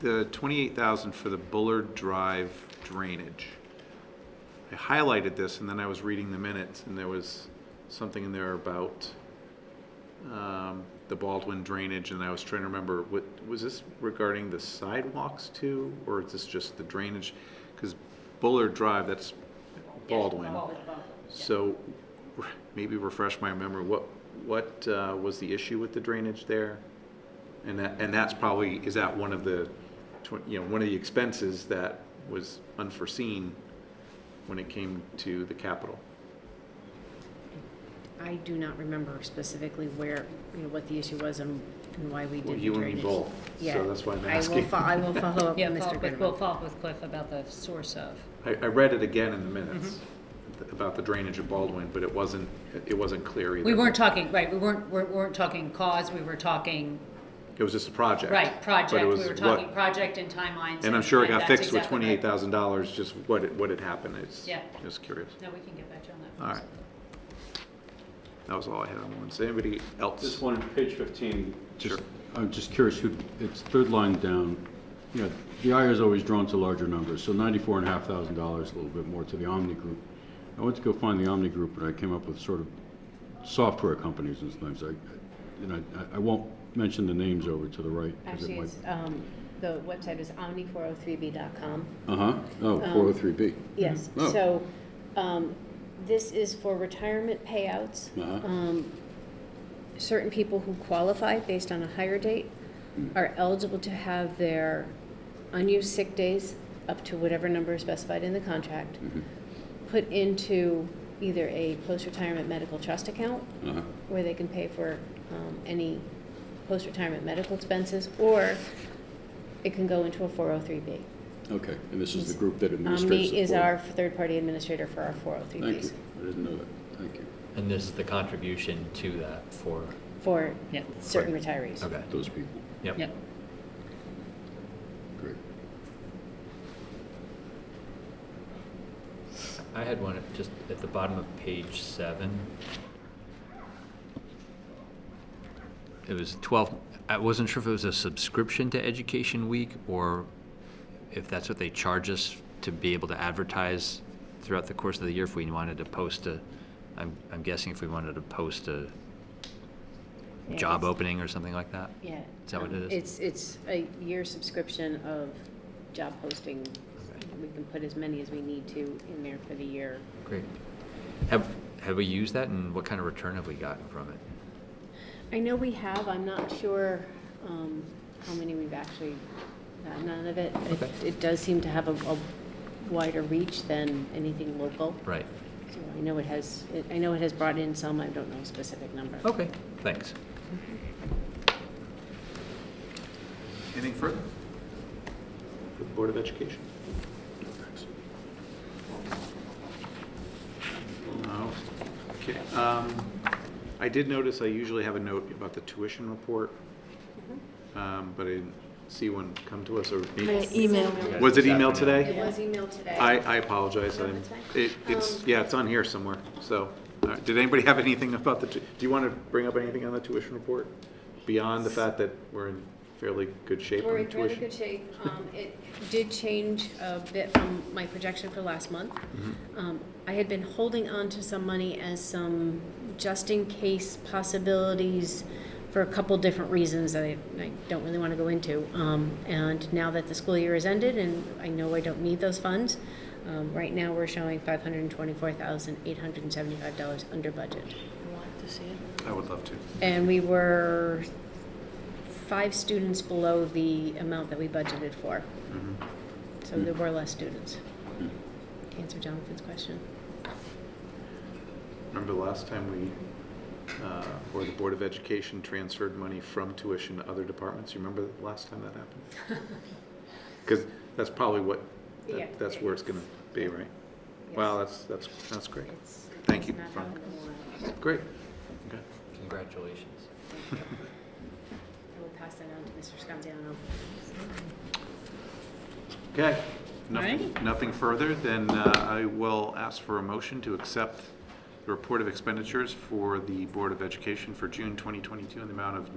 The $28,000 for the Bullard Drive drainage. I highlighted this, and then I was reading the minutes, and there was something in there about the Baldwin drainage, and I was trying to remember, was this regarding the sidewalks too, or is this just the drainage? Because Bullard Drive, that's Baldwin. So maybe refresh my memory, what was the issue with the drainage there? And that's probably, is that one of the, one of the expenses that was unforeseen when it came to the capital?
I do not remember specifically where, what the issue was and why we did
Well,
the
you and me
drainage.
both,
Yeah.
so that's why I'm asking.
I will follow up with
Yeah,
Mr.
we'll
Goodman.
follow up with Cliff about the source of.
I read it again in the minutes about the drainage of Baldwin, but it wasn't clear either.
We weren't talking, right, we weren't talking cause, we were talking,
It was just a project.
right,
but
project,
it
we
was
were talking
what-
project and timelines.
And I'm sure it got
that's
fixed with
exactly right.
$28,000, just what had happened.
Yeah.
Just curious.
No, we can get back to you on that.
All right. That was all I had on one. Does anybody else?
This one, page 15,
Sure.
I'm just curious who, it's third line down. The eye is always drawn to larger numbers, so $94,500, a little bit more to the Omni Group. I went to go find the Omni Group, and I came up with sort of software companies and things. I won't mention the names over to the right. 'Cause it
Actually, it's, the website is omni403b.com.
Uh-huh, oh, 403B.
Yes,
Oh.
so, this is for retirement payouts.
Uh-huh.
Certain people who qualify based on a hire date are eligible to have their unused sick days, up to whatever number is specified in the contract, put into either a post-retirement medical trust account,
Uh-huh.
where they can pay for any post-retirement medical expenses, or it can go into a 403b.
Okay, and this is the group that administrates
Omni is
the
our third-party administrator for our 403bs.
Thank you, I didn't know that, thank you.
And this is the contribution to that for,
For
Yeah.
certain retirees.
okay.
Those people,
Yep.
Yep.
great.
I had one just at the bottom of page 7. It was 12, I wasn't sure if it was a subscription to Education Week or if that's what they charge us to be able to advertise throughout the course of the year if we wanted to post I'm guessing if we wanted to post a
Yeah,
job
it's-
opening or something like that?
Yeah.
Is that what it is?
It's a year subscription of job posting. We can put as many as we need to in there for the year.
Great. Have we used that and what kind of return have we gotten from it?
I know we have, I'm not sure how many we've actually gotten out of it.
Okay.
It does seem to have a wider reach than anything local.
Right.
So I know it has brought in some, I don't know a specific number.
Okay, thanks.
Anything further? For the Board of Education? No. Okay. I did notice I usually have a note about the tuition report, but I didn't see one come to us or
Email.
Was it emailed
It
today?
was emailed today.
I apologize.
No,
I didn't-
that's fine.
it's on here somewhere. So, did anybody have anything about do you want to bring up anything on the tuition report beyond the fact that we're in fairly good shape on
We're
the
in fairly
tuition?
good shape. It did change a bit from my projection for last month. I had been holding on to some money as some just-in-case possibilities for a couple different reasons that I don't really want to go into. And now that the school year has ended and I know I don't need those funds, right now we're showing $524,875 under budget.
I want to see it.
I would love to.
And we were 5 students below the amount that we budgeted for. So there were less students. To answer Jonathan's question.
Remember the last time we, or the Board of Education transferred money from tuition to other departments? You remember the last time that happened? Because that's probably what,
Yeah.
that's where it's going to be, right?
Yes.
Well, that's great.
It's
Thank you,
not
Frank.
happened in a while.
Great. Okay.
Congratulations.
I will pass that on to Mr. Scanziano.
Okay.
Alrighty.
Nothing further, then I will ask for a motion to accept the report of expenditures for the Board of Education for June 2022 in the amount of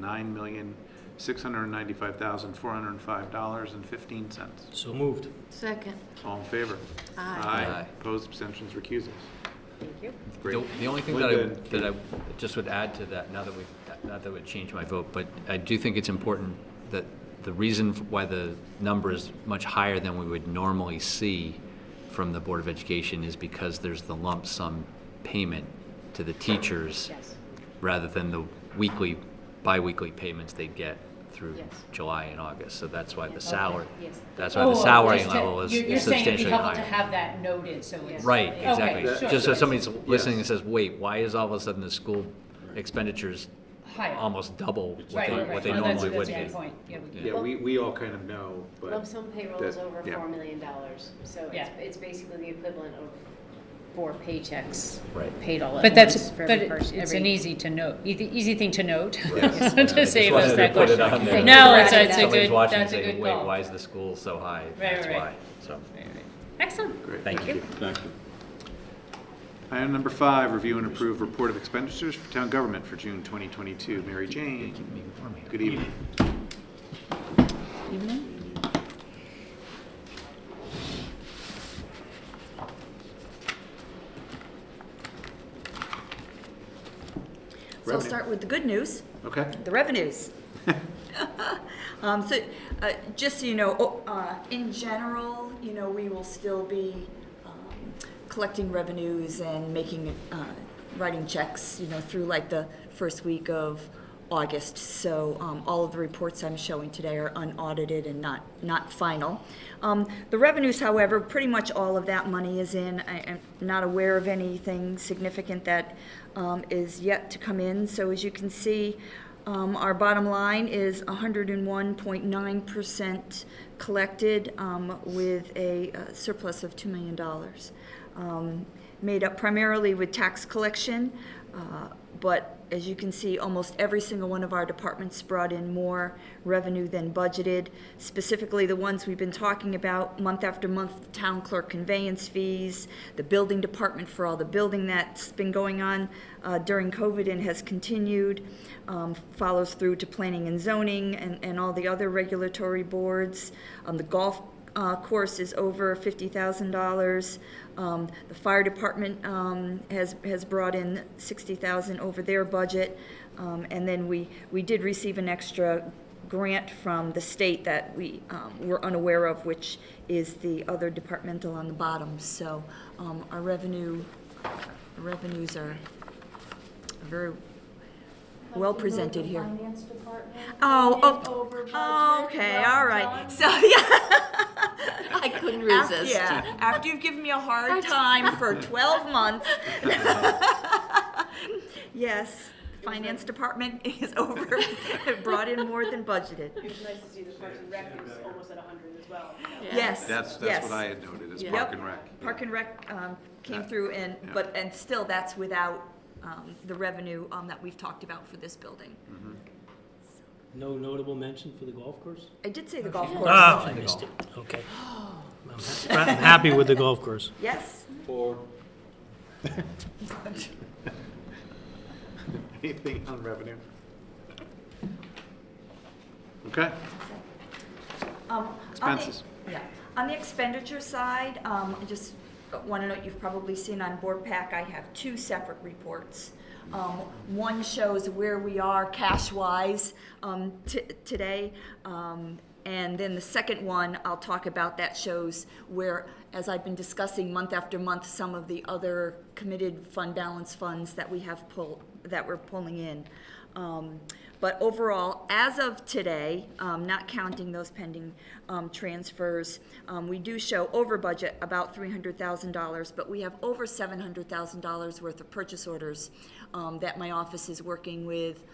$9,695,405.15.
So moved.
Second.
All in favor?
Aye.
Aye.
Opposed, abstentions, recusals.
Thank you.
Great.
The only thing
Linda and
that I just would add to that, now that we've not that it would change my vote, but I do think it's important that the reason why the number is much higher than we would normally see from the Board of Education is because there's the lump sum payment to the teachers
Yes.
rather than the weekly, bi-weekly payments they get through
Yes.
July and August. So that's why the salary,
Yes.
that's why the salary level is
You're saying it'd be
substantially
helpful to
higher.
have that noted, so it's.
Right,
Okay,
exactly.
sure.
Just so somebody's listening and says, wait, why is all of a sudden the school expenditures
Higher.
almost double
Right,
what they
No, that's-
normally would
That's a
be?
good point, yeah.
Yeah, we all kind of know, but.
Lump sum payroll is
that-
over
yeah.
$4 million, so
Yeah.
it's basically the equivalent of 4 paychecks
Right.
paid all at
But
once
that's,
for
but
every person.
it's an easy to note, easy thing to note,
Yes.
to save us
wanted to
that
put it
question.
on there.
No, it's
Right.
a
Somebody's
good,
watching and
that's a
saying,
good
wait,
call.
why is the school so high?
Right,
That's
right.
why, so,
Excellent.
Great.
thank you.
Thank you.
Item number 5, review and approve report of expenditures for town government for June 2022. Mary Jane, good evening.
Evening. So I'll
Revenue.
start with the good news,
Okay.
the revenues. Just so you know, in general, we will still be collecting revenues and making, writing checks, through like the first week of August. So all of the reports I'm showing today are unaudited and not final. The revenues, however, pretty much all of that money is in. I am not aware of anything significant that is yet to come in. So as you can see, our bottom line is 101.9% collected with a surplus of $2 million. Made up primarily with tax collection, but as you can see, almost every single one of our departments brought in more revenue than budgeted. Specifically, the ones we've been talking about month after month, town clerk conveyance fees, the building department for all the building that's been going on during COVID and has continued, follows through to planning and zoning and all the other regulatory boards. The golf course is over $50,000. The fire department has brought in $60,000 over their budget, and then we did receive an extra grant from the state that we were unaware of, which is the other departmental on the bottom. So our revenues are very well presented here. Oh, okay, all right. So, yeah. I couldn't resist. After you've given me a hard time for 12 months. Yes, finance department is over, brought in more than budgeted.
It's nice to see the Parks and Rec is almost at 100 as well.
Yes,
That's
yes.
what I had noted, is
Yep.
Park and Rec.
Park and Rec came
That-
through
yeah.
and still that's without the revenue that we've talked about for this building.
No notable mention for the golf course?
I did say the golf course.
Ah, I missed it, okay. I'm happy with the golf course.
Yes.
4.
Anything on revenue? Okay. Expenses.
On the expenditure side, I just want to note, you've probably seen on board pack, I have 2 separate reports. One shows where we are cash-wise today, and then the second one I'll talk about that shows where, as I've been discussing month after month, some of the other committed fund balance funds that we have that we're pulling in. But overall, as of today, not counting those pending transfers, we do show over budget about $300,000, but we have over $700,000 worth of purchase orders that my office is working with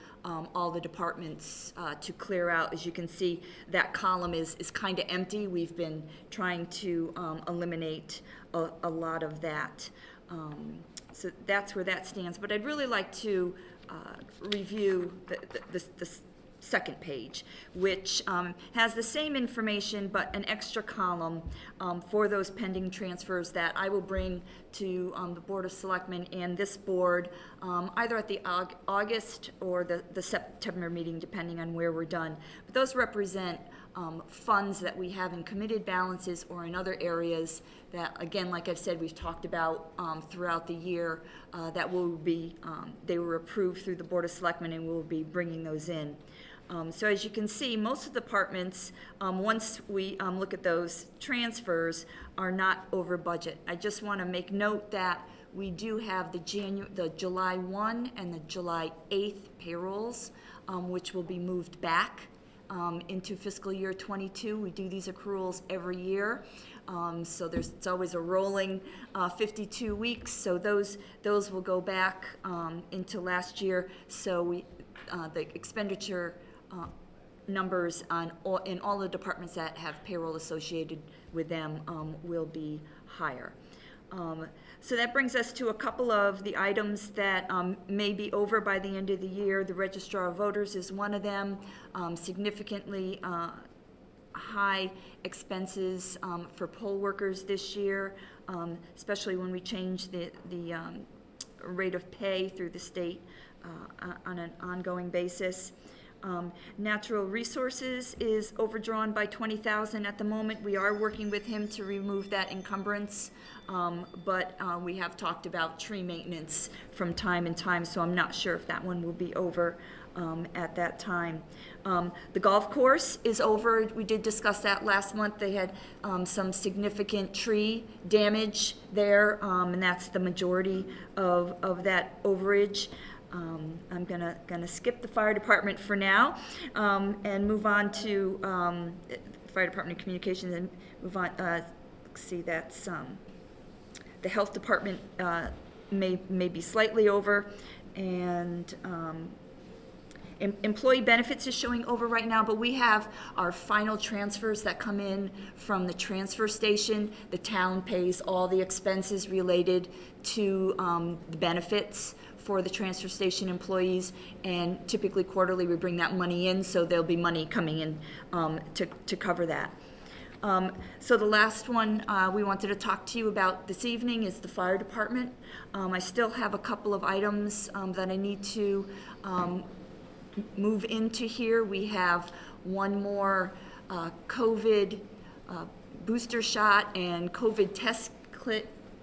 all the departments to clear out. As you can see, that column is kind of empty. We've been trying to eliminate a lot of that. So that's where that stands. But I'd really like to review the second page, which has the same information but an extra column for those pending transfers that I will bring to the Board of Selectmen and this board either at the August or the September meeting, depending on where we're done. But those represent funds that we have in committed balances or in other areas that, again, like I've said, we've talked about throughout the year, that will be, they were approved through the Board of Selectmen, and we'll be bringing those in. So as you can see, most of the departments, once we look at those transfers, are not over budget. I just want to make note that we do have the July 1 and the July 8th payrolls, which will be moved back into fiscal year 22. We do these accruals every year. So it's always a rolling 52 weeks. So those will go back into last year. So the expenditure numbers in all the departments that have payroll associated with them will be higher. So that brings us to a couple of the items that may be over by the end of the year. The Registrar of Voters is one of them. Significantly high expenses for poll workers this year, especially when we change the rate of pay through the state on an ongoing basis. Natural Resources is overdrawn by $20,000 at the moment. We are working with him to remove that encumbrance, but we have talked about tree maintenance from time to time, so I'm not sure if that one will be over at that time. The golf course is over. We did discuss that last month. They had some significant tree damage there, and that's the majority of that overage. I'm gonna skip the fire department for now, and move on to fire department communications, and move on. Let's see, that's the health department may be slightly over, and employee benefits is showing over right now, but we have our final transfers that come in from the transfer station. The town pays all the expenses related to the benefits for the transfer station employees, and typically quarterly we bring that money in, so there'll be money coming in to cover that. So the last one we wanted to talk to you about this evening is the fire department. I still have a couple of items that I need to move into here. We have one more COVID booster shot and COVID test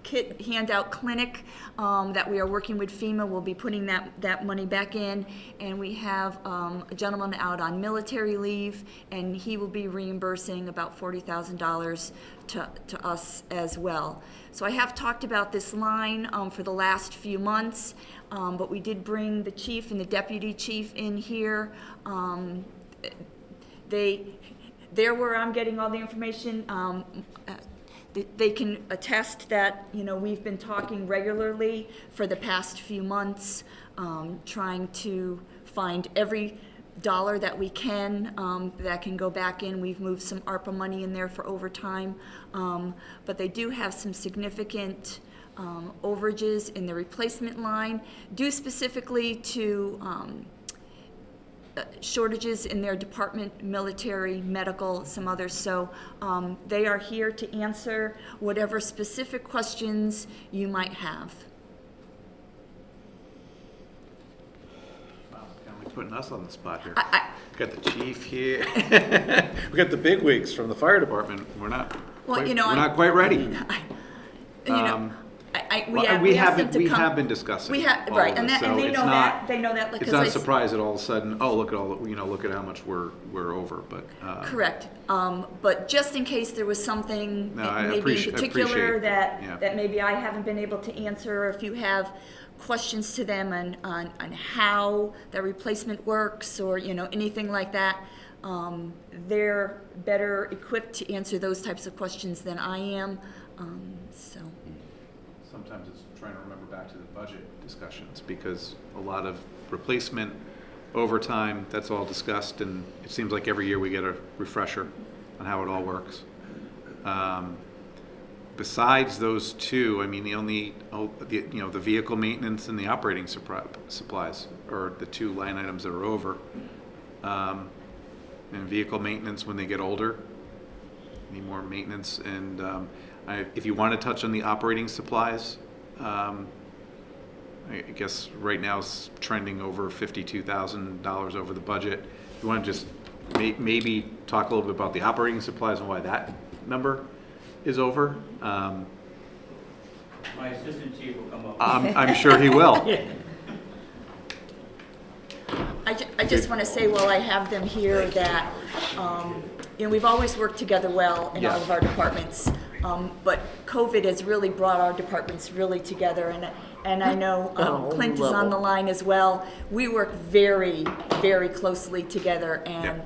kit handout clinic that we are working with FEMA. We'll be putting that money back in, and we have a gentleman out on military leave, and he will be reimbursing about $40,000 to us as well. So I have talked about this line for the last few months, but we did bring the chief and the deputy chief in here. They're where I'm getting all the information. They can attest that, we've been talking regularly for the past few months, trying to find every dollar that we can that can go back in. We've moved some ARPA money in there for overtime, but they do have some significant overages in the replacement line, due specifically to shortages in their department, military, medical, some others. So they are here to answer whatever specific questions you might have.
Wow, kind of like putting us on the spot here.
I-
Got the chief here. We got the bigwigs from the fire department. We're not quite ready. We have been discussing all
right,
of
and
this, so
they
it's
know
not-
that. They know that
It's
because
not a surprise that all of a sudden, look at how much we're over, but.
Correct. But just in case there was something
No, I
maybe in
appreciate-
particular
yeah.
that maybe I haven't been able to answer, or if you have questions to them on how the replacement works, or anything like that, they're better equipped to answer those types of questions than I am. So.
Sometimes it's trying to remember back to the budget discussions, because a lot of replacement, overtime, that's all discussed, and it seems like every year we get a refresher on how it all works. Besides those two, I mean, the only, the vehicle maintenance and the operating supplies are the two line items that are over. And vehicle maintenance, when they get older, need more maintenance, and if you want to touch on the operating supplies, I guess right now it's trending over $52,000 over the budget. If you want to just maybe talk a little bit about the operating supplies and why that number is over.
My assistant chief will come up.
I'm sure he will.
I just want to say while I have them here that, we've always worked together well in all of our departments. But COVID has really brought our departments really together, and I know Clint is on the line as well. We work very, very closely together, and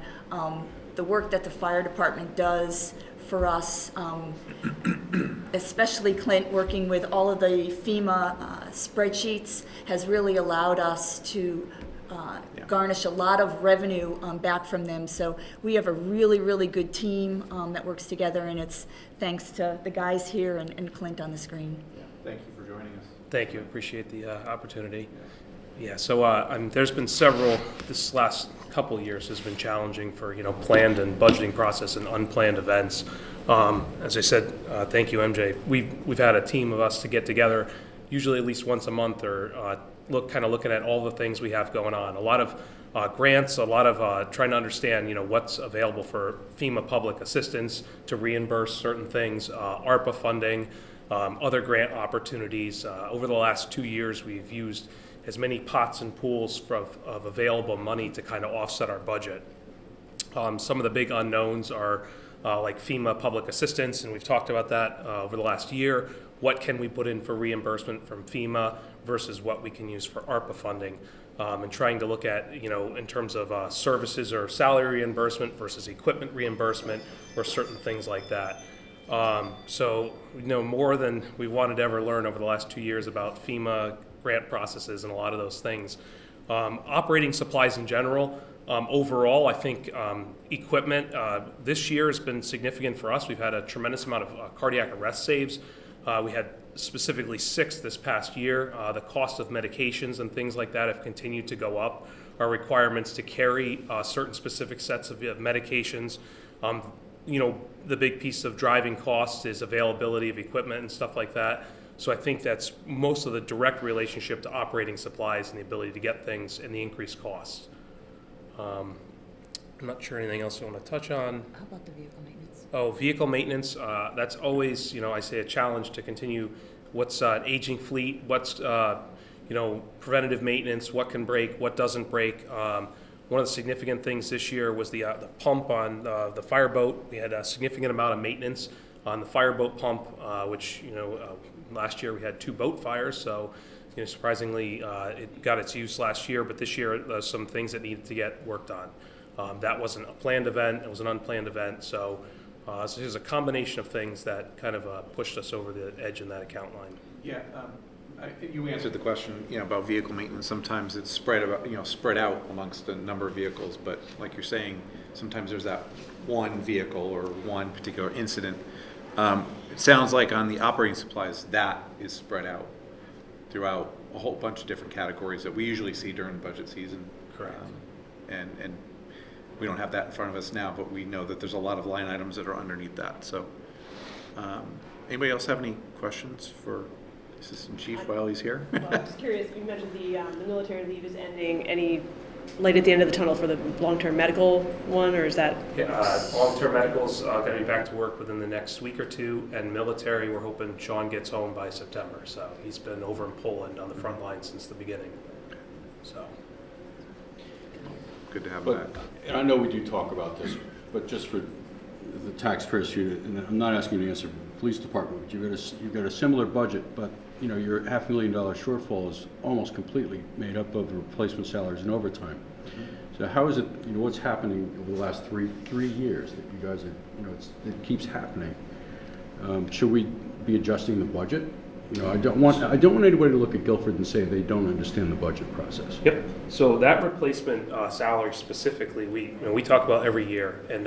the work that the fire department does for us, especially Clint working with all of the FEMA spreadsheets, has really allowed us to garnish a lot of revenue back from them. So we have a really, really good team that works together, and it's thanks to the guys here and Clint on the screen.
Thank you for joining us.
Thank you. Appreciate the opportunity. Yeah, so there's been several, this last couple of years has been challenging for, planned and budgeting process and unplanned events. As I said, thank you, MJ. We've had a team of us to get together, usually at least once a month, or looking at all the things we have going on. A lot of grants, a lot of trying to understand, what's available for FEMA public assistance to reimburse certain things, ARPA funding, other grant opportunities. Over the last 2 years, we've used as many pots and pools of available money to kind of offset our budget. Some of the big unknowns are like FEMA public assistance, and we've talked about that over the last year. What can we put in for reimbursement from FEMA versus what we can use for ARPA funding, and trying to look at, in terms of services or salary reimbursement versus equipment reimbursement or certain things like that. So we know more than we wanted to ever learn over the last 2 years about FEMA grant processes and a lot of those things. Operating supplies in general, overall, I think equipment this year has been significant for us. We've had a tremendous amount of cardiac arrest saves. We had specifically 6 this past year. The cost of medications and things like that have continued to go up. Our requirements to carry certain specific sets of medications. The big piece of driving costs is availability of equipment and stuff like that. So I think that's most of the direct relationship to operating supplies and the ability to get things and the increased costs. I'm not sure anything else I want to touch on.
How about the vehicle maintenance?
Oh, vehicle maintenance, that's always, I say a challenge to continue. What's an aging fleet? What's, preventative maintenance? What can break? What doesn't break? One of the significant things this year was the pump on the fireboat. We had a significant amount of maintenance on the fireboat pump, which, last year we had 2 boat fires, so surprisingly it got its use last year, but this year there's some things that needed to get worked on. That wasn't a planned event, it was an unplanned event, so there's a combination of things that kind of pushed us over the edge in that account line.
Yeah, you answered the question, about vehicle maintenance. Sometimes it's spread out amongst a number of vehicles, but like you're saying, sometimes there's that one vehicle or one particular incident. It sounds like on the operating supplies, that is spread out throughout a whole bunch of different categories that we usually see during budget season.
Correct.
And we don't have that in front of us now, but we know that there's a lot of line items that are underneath that. So, anybody else have any questions for Assistant Chief while he's here?
Well, I'm just curious, you mentioned the military leave is ending. Any light at the end of the tunnel for the long-term medical one, or is that?
Long-term medical's going to be back to work within the next week or 2, and military, we're hoping Sean gets home by September. So he's been over in Poland on the front line since the beginning. So
good to have him back.
And I know we do talk about this, but just for the taxpayers, and I'm not asking you to answer the police department, but you've got a similar budget, but your $500,000 shortfall is almost completely made up of replacement salaries and overtime. So how is it, what's happening over the last three years that you guys are, it keeps happening? Should we be adjusting the budget? I don't want anybody to look at Guilford and say they don't understand the budget process.
Yep. So that replacement salary specifically, we talk about every year, and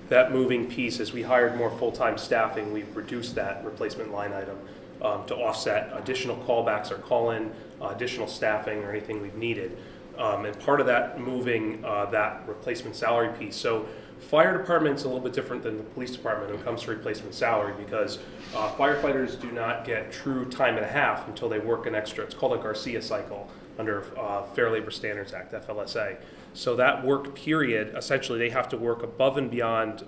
that moving piece, as we hired more full-time staffing, we've reduced that replacement line item to offset additional callbacks or call-in, additional staffing or anything we've needed. And part of that moving that replacement salary piece. So fire department's a little bit different than the police department when it comes to replacement salary, because firefighters do not get true time and a half until they work an extra, it's called a Garcia cycle, under Fair Labor Standards Act, FLSA. So that work period, essentially, they have to work above and beyond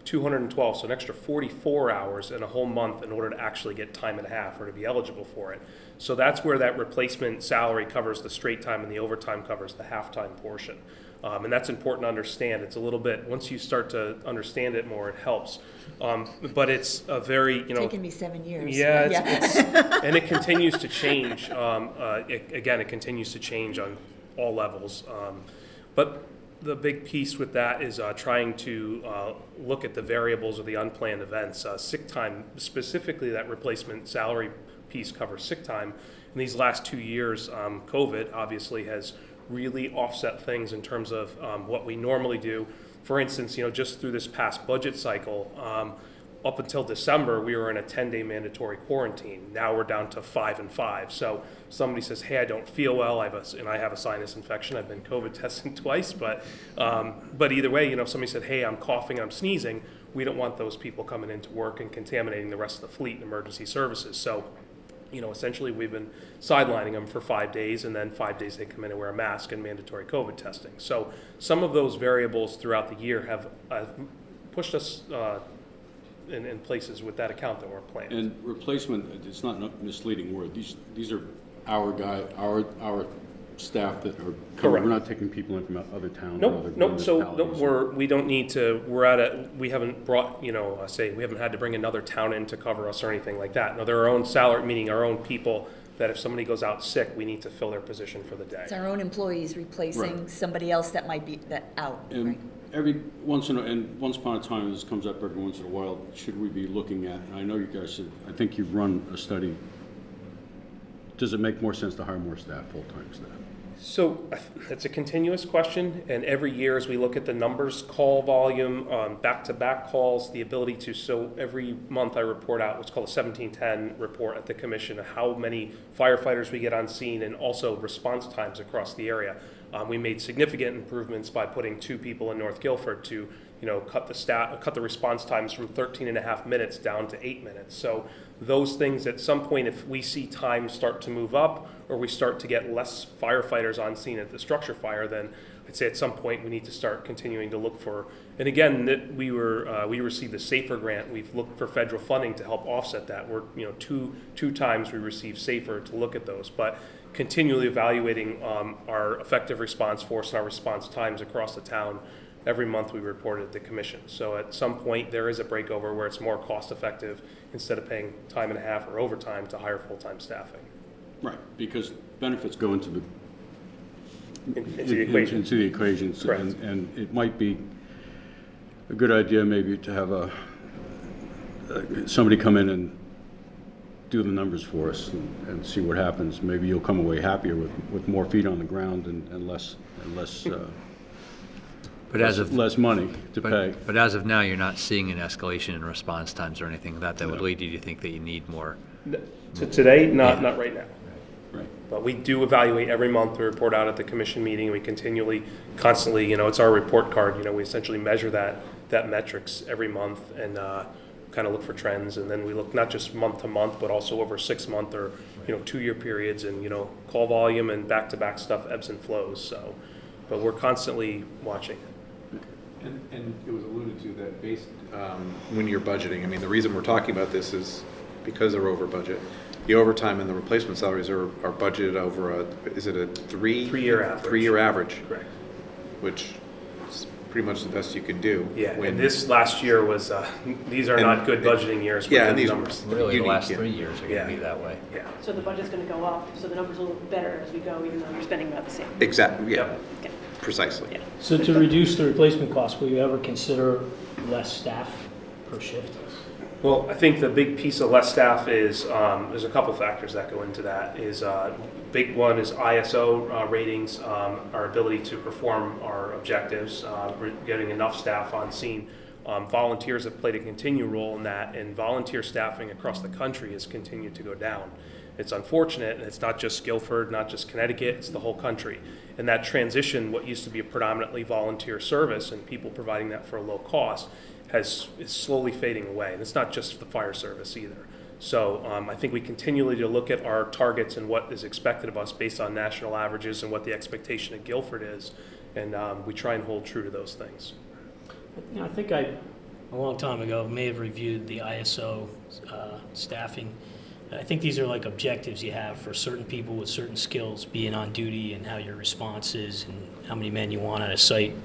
212, so an extra 44 hours in a whole month in order to actually get time and a half or to be eligible for it. So that's where that replacement salary covers the straight time and the overtime covers the halftime portion. And that's important to understand. It's a little bit, once you start to understand it more, it helps. But it's a very,
Taken me 7 years.
Yeah, and it continues to change. It continues to change on all levels. But the big piece with that is trying to look at the variables of the unplanned events. Sick time, specifically that replacement salary piece covers sick time. In these last 2 years, COVID obviously has really offset things in terms of what we normally do. For instance, just through this past budget cycle, up until December, we were in a 10-day mandatory quarantine. Now we're down to 5 and 5. So somebody says, hey, I don't feel well, I have a sinus infection. I've been COVID tested twice, but either way, if somebody said, hey, I'm coughing, I'm sneezing, we don't want those people coming into work and contaminating the rest of the fleet and emergency services. So, essentially we've been sidelining them for 5 days, and then 5 days they come in and wear a mask and mandatory COVID testing. So some of those variables throughout the year have pushed us in places with that account that weren't planned.
And replacement, it's not a misleading word. These are our staff that are covered.
Correct.
We're not taking people in from other towns or other
Nope. So
municipalities.
we don't need to. We haven't brought. We haven't had to bring another town in to cover us or anything like that. No, they're our own salary, meaning our own people. That if somebody goes out sick, we need to fill their position for the day.
It's our own employees replacing
Right.
somebody else that might be out.
And
Right.
once upon a time, this comes up every once in a while, should we be looking at, and I know you guys, I think you've run a study, does it make more sense to hire more staff, full-time staff?
So it's a continuous question, and every year as we look at the numbers, call volume, back-to-back calls, the ability to, so every month I report out what's called a 1710 report at the commission of how many firefighters we get on scene and also response times across the area. We made significant improvements by putting 2 people in North Guilford to cut the response times from 13.5 minutes down to 8 minutes. So those things at some point, if we see time start to move up or we start to get less firefighters on scene at the structure fire, then I'd say at some point we need to start continuing to look for, and again, that we received the SAFER grant. We've looked for federal funding to help offset that. We're, two times we received SAFER to look at those, but continually evaluating our effective response force and our response times across the town. Every month we report at the commission. So at some point there is a breakover where it's more cost effective instead of paying time and a half or overtime to hire full-time staffing.
Right, because benefits go into the
equation.
Into the equation.
Correct.
And it might be a good idea maybe to have somebody come in and do the numbers for us and see what happens. Maybe you'll come away happier with more feet on the ground and less
But as of
less money to pay.
But as of now, you're not seeing an escalation in response times or anything that would
No.
lead you to think that you need more.
To today, not right now.
Right.
But we do evaluate every month. We report out at the commission meeting. We constantly, it's our report card. We essentially measure that metrics every month and kind of look for trends. And then we look not just month to month, but also over 6 month or 2-year periods. And call volume and back-to-back stuff ebbs and flows. So, but we're constantly watching.
And it was alluded to that based, when you're budgeting, the reason we're talking about this is because they're over budget. The overtime and the replacement salaries are budgeted over is it a
3-year average?
3-year average.
Correct.
Which is pretty much the best you can do.
Yeah, and this last year was, these are not good budgeting years.
Yeah,
with
and
the
these
numbers.
Really,
unique,
the last
yeah.
3 years are going to be that way.
Yeah.
So the budget's going to go up, so the numbers will look better as we go, even though you're spending about the same.
Exactly, yeah,
Okay.
precisely.
Yeah.
So to reduce the replacement cost, will you ever consider less staff per shift?
Well, I think the big piece of less staff is, there's a couple factors that go into that. Big one is ISO ratings, our ability to perform our objectives, getting enough staff on scene. Volunteers have played a continued role in that, and volunteer staffing across the country has continued to go down. It's unfortunate, and it's not just Guilford, not just Connecticut, it's the whole country. And that transition, what used to be a predominantly volunteer service and people providing that for a low cost, is slowly fading away. And it's not just the fire service either. So I think we continually to look at our targets and what is expected of us based on national averages and what the expectation at Guilford is, and we try and hold true to those things.
You know, I think a long time ago, may have reviewed the ISO staffing. I think these are like objectives you have for certain people with certain skills being on duty and how your response is and how many men you want at a site.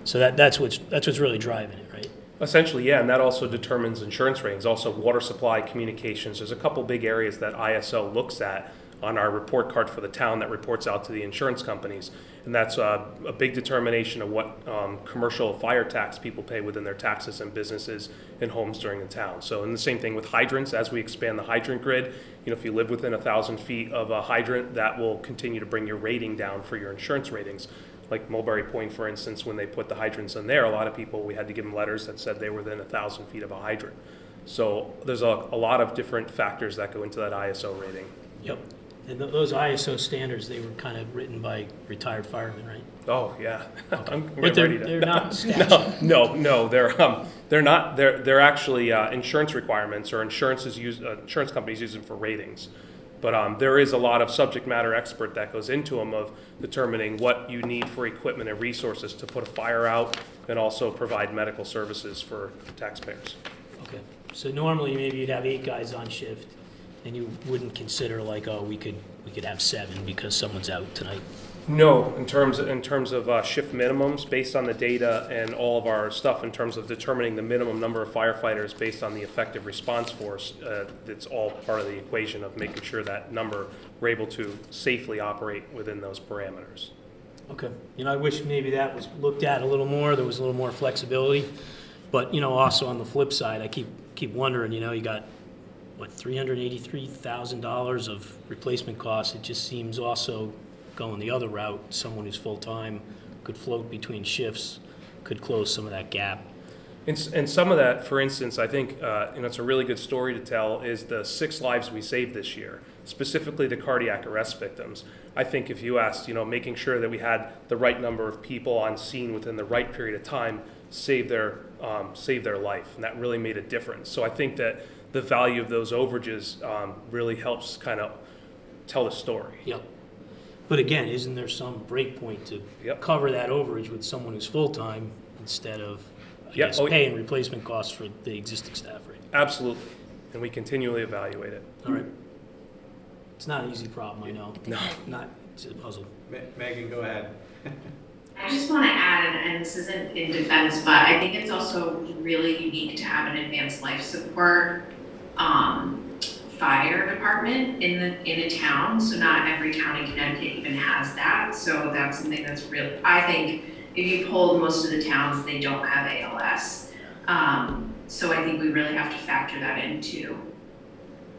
So that's what's really driving it, right?
Essentially, yeah, and that also determines insurance ratings, also water supply, communications. There's a couple big areas that ISO looks at on our report card for the town that reports out to the insurance companies. And that's a big determination of what commercial fire tax people pay within their taxes and businesses and homes during the town. So, and the same thing with hydrants, as we expand the hydrant grid, you know, if you live within 1,000 feet of a hydrant, that will continue to bring your rating down for your insurance ratings. Like Mulberry Point, for instance, when they put the hydrants in there, a lot of people, we had to give them letters that said they were within 1,000 feet of a hydrant. So there's a lot of different factors that go into that ISO rating.
Yep. And those ISO standards, they were kind of written by retired firemen, right?
Oh yeah,
Okay.
I'm
But
ready to.
they're not statute.
No, they're not. They're actually insurance requirements, or insurance companies use them for ratings. But there is a lot of subject matter expert that goes into them of determining what you need for equipment and resources to put a fire out, and also provide medical services for taxpayers.
Okay. So normally maybe you'd have 8 guys on shift, and you wouldn't consider like, oh, we could have 7 because someone's out tonight.
No, in terms of shift minimums, based on the data and all of our stuff, in terms of determining the minimum number of firefighters based on the effective response force, it's all part of the equation of making sure that number, we're able to safely operate within those parameters.
Okay. You know, I wish maybe that was looked at a little more, there was a little more flexibility. But, you know, also on the flip side, I keep wondering, you know, you got, what, $383,000 of replacement costs. It just seems also going the other route, someone who's full-time could float between shifts, could close some of that gap.
And some of that, for instance, I think, it's a really good story to tell, is the 6 lives we saved this year, specifically the cardiac arrest victims. I think if you asked, you know, making sure that we had the right number of people on scene within the right period of time save their life, and that really made a difference. So I think that the value of those overages really helps kind of tell the story.
Yep. But again, isn't there some break point to cover that overage with someone who's full-time instead of, I guess, paying replacement costs for the existing staff rate?
Absolutely, and we continually evaluate it.
All right. It's not an easy problem, I know.
No.
It's a puzzle.
Megan, go ahead.
I just want to add, and this isn't in defense, but I think it's also really unique to have an advanced life support fire department in a town. So not every town in Connecticut even has that. So that's something that's real. I think if you polled most of the towns, they don't have ALS. So I think we really have to factor that into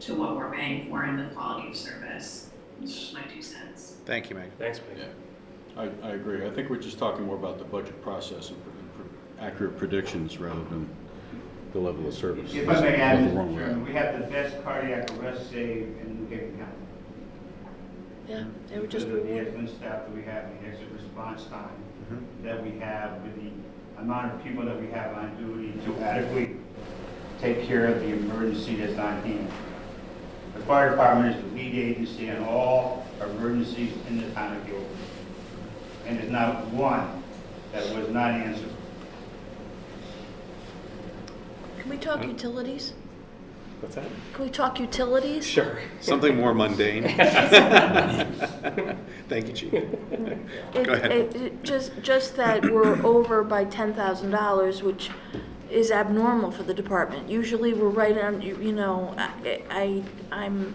what we're paying for and the quality of service. It's just my 2 cents.
Thank you, Megan.
Thanks, Megan.
I agree. I think we're just talking more about the budget process and accurate predictions rather than the level of service.
If I may add,
Nothing
Mr.
wrong with
Chairman,
that.
we have the best cardiac arrest save in New Haven County.
Yeah, they were just
Because of the
rewarded.
excellent staff that we have, the exit response time that we have, with the amount of people that we have on duty to adequately take care of the emergency that's on hand. The fire department is the lead agency on all emergencies in the town of Guilford. And there's not one that was not answered.
Can we talk utilities?
What's that?
Can we talk utilities?
Sure.
Something more mundane. Thank you, Chief. Go ahead.
Just that we're over by $10,000, which is abnormal for the department. Usually we're right on, you know, I'm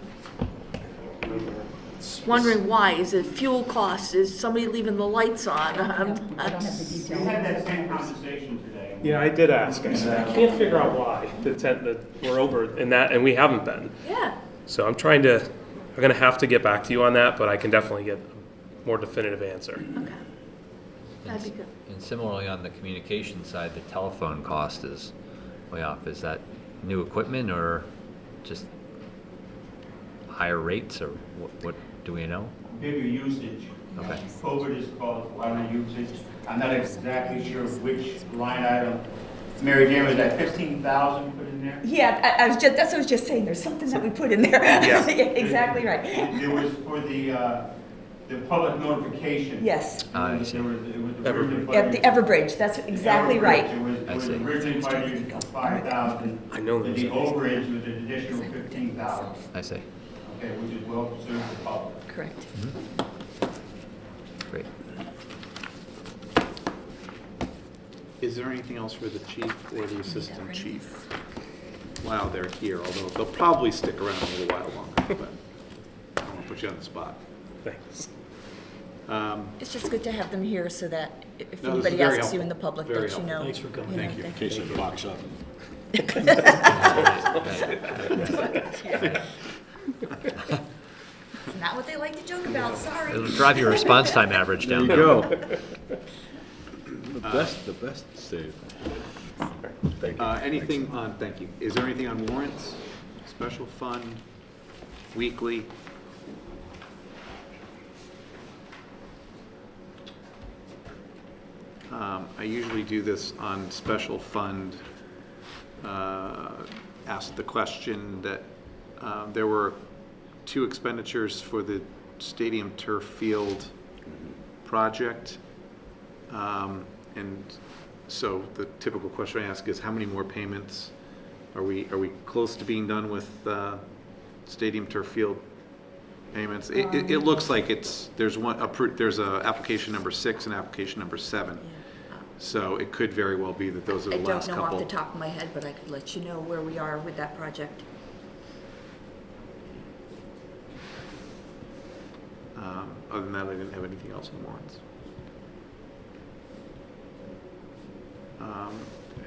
wondering why. Is it fuel costs? Is somebody leaving the lights on?
We had that same conversation today.
Yeah, I did ask. I said, I can't figure out why that we're over in that, and we haven't been.
Yeah.
So I'm going to have to get back to you on that, but I can definitely get a more definitive answer.
Okay. That'd be good.
And similarly, on the communication side, the telephone cost is way off. Is that new equipment or just higher rates, or what do we know?
Bigger usage.
Okay.
COVID has caused a lot of usage. I'm not exactly sure which line item Mary Jane, was that 15,000 you put in there?
Yeah, that's what I was just saying, there's something that we put in there.
Yeah.
Yeah, exactly right.
It was for the public notification.
Yes,
I see.
It was originally
at the
budgeted-
Everbridge, that's exactly
Everbridge,
right.
It
I
was
see.
originally budgeted for 5,000.
I know
And
there's
the
a-
overage was an additional 15,000,
I see.
okay, which is well considered the public.
Correct.
Great.
Is there anything else for the chief or the assistant chief while they're here? Although they'll probably stick around a little while longer, but I don't want to put you on the spot.
Thanks.
It's just good to have them here so that if
No, this is
anybody
very
asks you
helpful.
in the public,
Very
that you
helpful.
know.
Thanks for coming.
Thank you.
In case it box up.
Not what they like to joke about, sorry.
It'll drive your response time average
There
down.
you go. The best save.
Anything on, thank you. Is there anything on warrants, special fund, weekly? I usually do this on special fund. Ask the question that there were 2 expenditures for the stadium turf field project. And so the typical question I ask is, how many more payments? Are we close to being done with stadium turf field payments? It looks like there's a application number 6 and application number 7. So it could very well be that those are
I
the
don't
last
know
couple.
off the top of my head, but I could let you know where we are with that project.
Other than that, I didn't have anything else on warrants.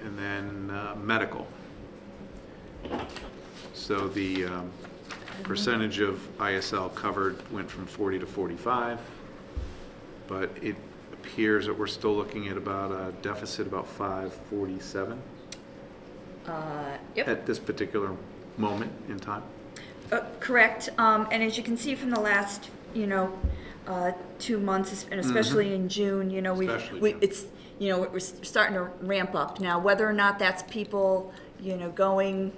And then medical. So the percentage of ISL covered went from 40 to 45, but it appears that we're still looking at about a deficit about 547
Yep.
at this particular moment in time.
Correct, and as you can see from the last, 2 months, and especially in June,
Especially June.
it's, we're starting to ramp up. Now, whether or not that's people, going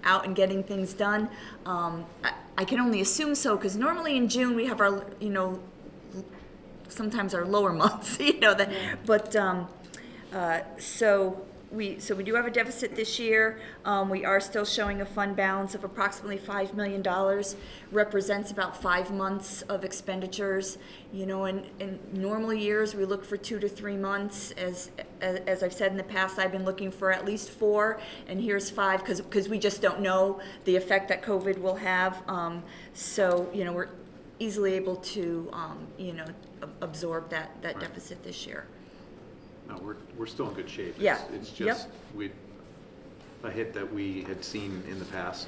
out and getting things done, I can only assume so, because normally in June, we have our, sometimes our lower months, So we do have a deficit this year. We are still showing a fund balance of approximately $5 million. Represents about 5 months of expenditures. In normal years, we look for 2 to 3 months. As I've said in the past, I've been looking for at least 4, and here's 5 because we just don't know the effect that COVID will have. So we're easily able to absorb that deficit this year.
No, we're still in good shape.
Yeah.
It's just, a hit that we had seen in the past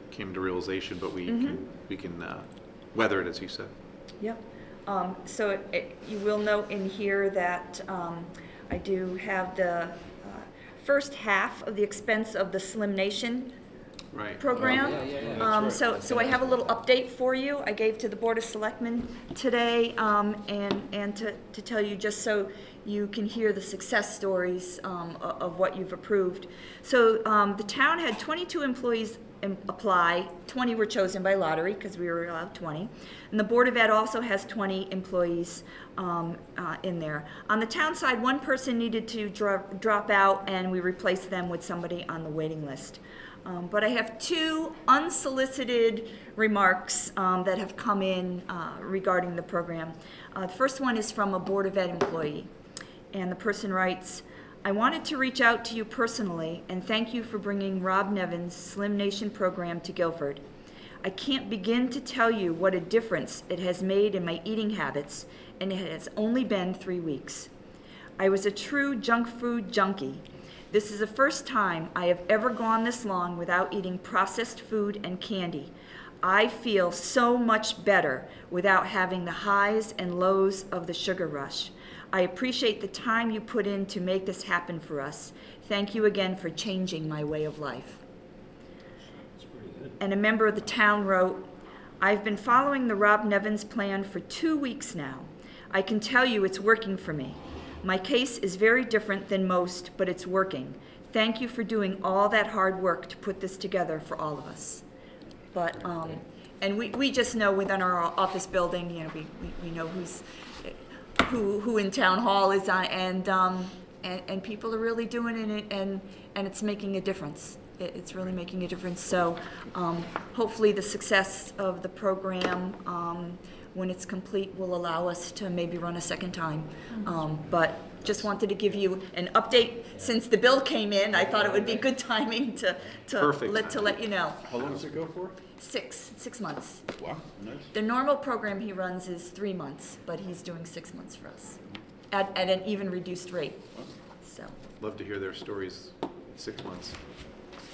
came to realization, but we can weather it, as you said.
Yep. So you will note in here that I do have the first half of the expense of the Slim Nation
Right.
program. So I have a little update for you. I gave to the Board of Selectmen today, and to tell you just so you can hear the success stories of what you've approved. So the town had 22 employees apply. 20 were chosen by lottery because we were allowed 20. And the Board of Ed also has 20 employees in there. On the town side, 1 person needed to drop out, and we replaced them with somebody on the waiting list. But I have 2 unsolicited remarks that have come in regarding the program. The first one is from a Board of Ed employee, and the person writes, "I wanted to reach out to you personally and thank you for bringing Rob Nevin's Slim Nation program to Guilford. I can't begin to tell you what a difference it has made in my eating habits, and it has only been 3 weeks. I was a true junk food junkie. This is the first time I have ever gone this long without eating processed food and candy. I feel so much better without having the highs and lows of the sugar rush. I appreciate the time you put in to make this happen for us. Thank you again for changing my way of life." And a member of the town wrote, "I've been following the Rob Nevins plan for 2 weeks now. I can tell you it's working for me. My case is very different than most, but it's working. Thank you for doing all that hard work to put this together for all of us. But, and we just know within our office building, you know, we know who in town hall is on, and people are really doing it, and it's making a difference. It's really making a difference. So hopefully the success of the program, when it's complete, will allow us to maybe run a second time. But just wanted to give you an update. Since the bill came in, I thought it would be good timing to let you know.
How long does it go for?
6 months.
Wow, nice.
The normal program he runs is 3 months, but he's doing 6 months for us at an even reduced rate. So,
Love to hear their stories, 6 months.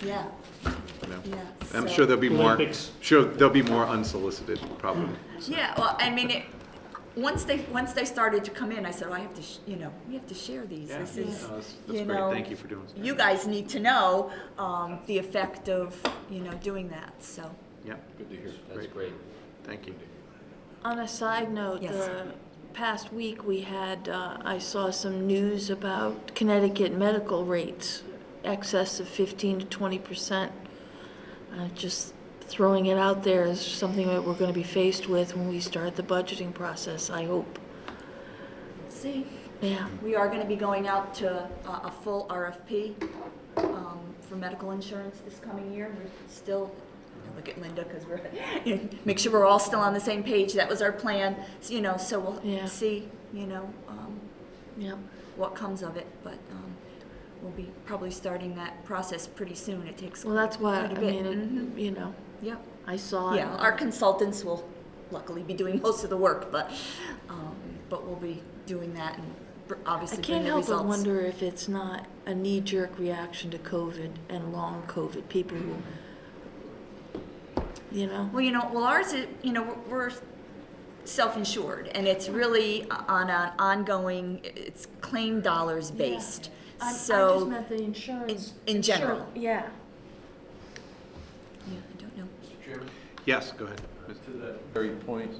yeah.
You know?
Yeah,
I'm
so-
sure there'll be more,
Olympics.
sure, there'll be more unsolicited, probably. So,
Yeah, well, I mean, once they started to come in, I said, well, I have to, we have to share these.
Yeah,
This
no,
is,
that's
you
great.
know,
Thank you for doing so.
you guys need to know the effect of, doing that, so.
Yeah,
Good to hear.
That's great.
thank you.
On a side note,
Yes.
the past week we had, I saw some news about Connecticut medical rates, excess of 15 to 20%. Just throwing it out there is something that we're going to be faced with when we start the budgeting process, I hope.
See,
Yeah.
we are gonna be going out to a full RFP for medical insurance this coming year. We're still, look at Linda, because we're, make sure we're all still on the same page. That was our plan, so we'll
Yeah.
see,
Yep.
what comes of it, but we'll be probably starting that process pretty soon. It takes
Well, that's why,
quite a
I
bit.
mean,
Mhm. Yep.
I saw it.
Yeah, our consultants will luckily be doing most of the work, but we'll be doing that and
I
obviously bring
can't
the
help but
results.
wonder if it's not a knee-jerk reaction to COVID and long COVID, people who,
Well, ours is, we're self-insured, and it's really on an ongoing, it's claim dollars based.
I just
So,
meant the insurance.
in general.
Yeah.
yeah, I don't know.
Mr. Chairman?
Yes, go ahead.
To that very point,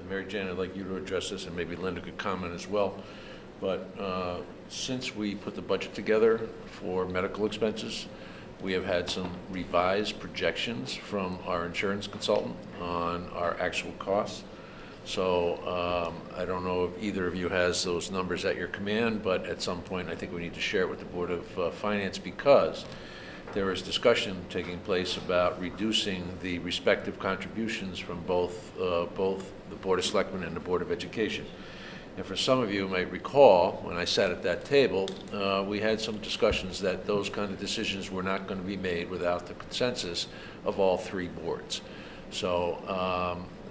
Mary Jane, I'd like you to address this, and maybe Linda could comment as well. But since we put the budget together for medical expenses, we have had some revised projections from our insurance consultant on our actual costs. So I don't know if either of you has those numbers at your command, but at some point, I think we need to share it with the Board of Finance, because there is discussion taking place about reducing the respective contributions from both the Board of Selectmen and the Board of Education. And for some of you might recall, when I sat at that table, we had some discussions that those kind of decisions were not going to be made without the consensus of all three boards. So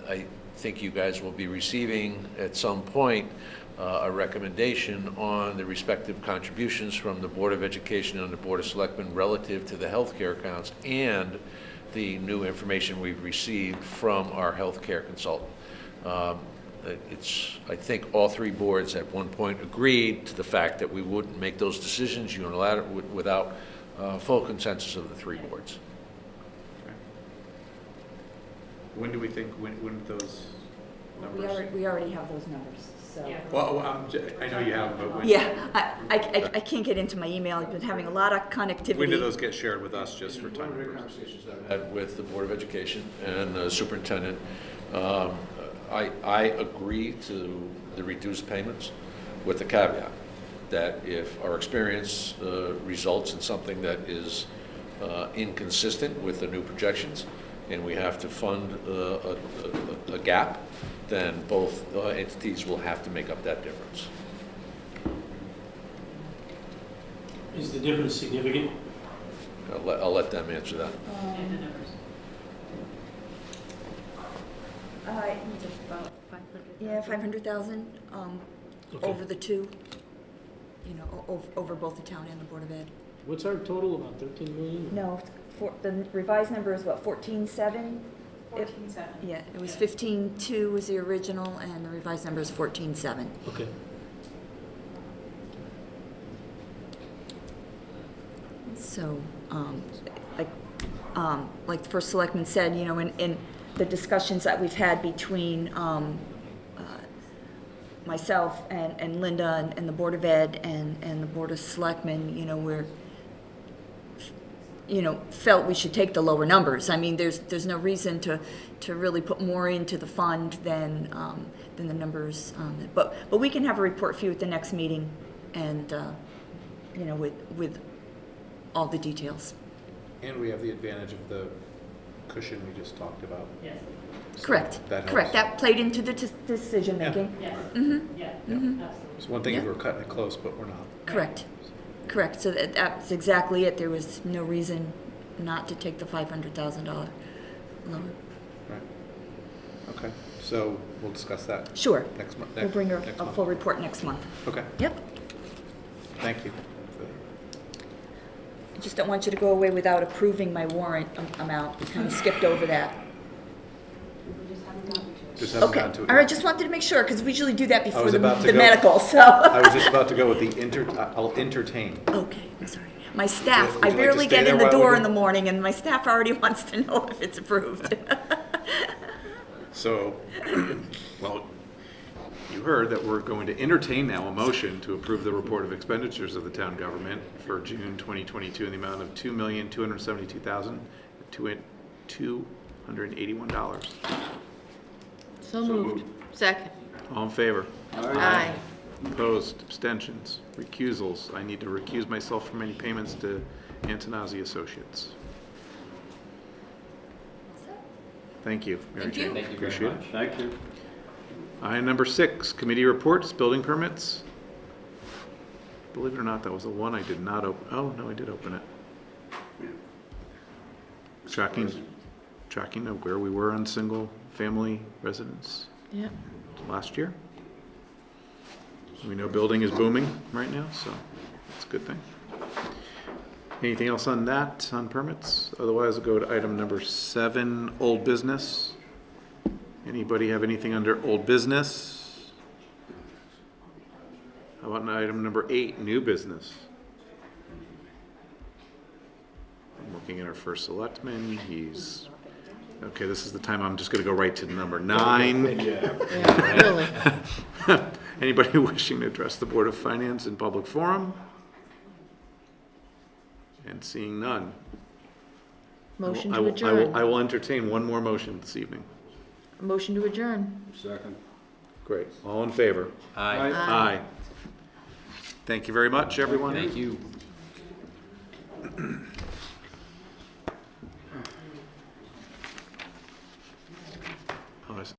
I think you guys will be receiving at some point a recommendation on the respective contributions from the Board of Education and the Board of Selectmen relative to the healthcare accounts and the new information we've received from our healthcare consultant. I think all three boards at one point agreed to the fact that we wouldn't make those decisions unilaterally without full consensus of the three boards.
When do we think, when those numbers?
We already have those numbers, so.
Well, I know you have, but when?
Yeah, I can't get into my email. I've been having a lot of connectivity.
When do those get shared with us, just for time?
Conversations I've had with the Board of Education and the superintendent, I agree to the reduced payments with the caveat that if our experience results in something that is inconsistent with the new projections and we have to fund a gap, then both entities will have to make up that difference.
Is the difference significant?
I'll let them answer that.
About 500,000
Okay.
over the two, over both the town and the Board of Ed.
What's our total, about 13 million?
No, the revised number is what, 14.7?
14.7.
Yeah, it was 15.2 was the original, and the revised number is 14.7.
Okay.
So, like the first selectman said, in the discussions that we've had between myself and Linda and the Board of Ed and the Board of Selectmen, felt we should take the lower numbers. I mean, there's no reason to really put more into the fund than the numbers. But we can have a report for you at the next meeting, and with all the details.
And we have the advantage of the cushion we just talked about.
Yes.
So
Correct.
that
Correct.
helps.
That played into the decision making.
Yes.
Mm-hmm.
Yeah,
Mhm.
absolutely.
It's one thing if
Yeah.
we were cutting it close, but we're not.
Correct. Correct. So that's exactly it. There was no reason not to take the $500,000 loan.
Right. Okay, so we'll discuss that.
Sure.
Next month.
We'll bring
next
a
month.
full report next month.
Okay,
Yep.
thank you.
I just don't want you to go away without approving my warrant amount. We kind of skipped over that.
Just haven't
Okay.
gotten to it
All right,
yet.
just wanted to make sure, because we usually do that before
was
the
about to
the
go-
medical, so.
I was just about to go with I'll entertain.
Okay, I'm sorry. My staff,
Would
I
you like to
barely
stay
get
there
in the
while we
door
do-
in the morning, and my staff already wants to know if it's approved.
So, well, you heard that we're going to entertain now a motion to approve the report of expenditures of the town government for June 2022 in the amount of $2,272,281.
So moved. Second.
All in favor?
Aye.
Opposed, abstentions, recusals. I need to recuse myself from any payments to Antonazi Associates. Thank you, Mary
Thank you.
Jane.
Thank
you
Appreciate
very
it.
much. Thank you.
Item number 6, committee reports, building permits. Believe it or not, that was the one I did not open. Oh, no, I did open it. Tracking of where we were on single-family residence
Yep.
last year. We know building is booming right now, so that's a good thing. Anything else on that, on permits? Otherwise, we'll go to item number 7, old business. Anybody have anything under old business? How about item number 8, new business? I'm looking at our first selectman. He's, okay, this is the time I'm just going to go right to number 9.
Yeah, really.
Anybody wishing to address the Board of Finance in public forum? And seeing none.
Motion
I
to
will-
adjourn.
I will entertain one more motion this evening.
Motion to adjourn.
Second.
Great. All in favor?
Aye.
Aye. Thank you very much, everyone.
Thank you.
Oh, I s-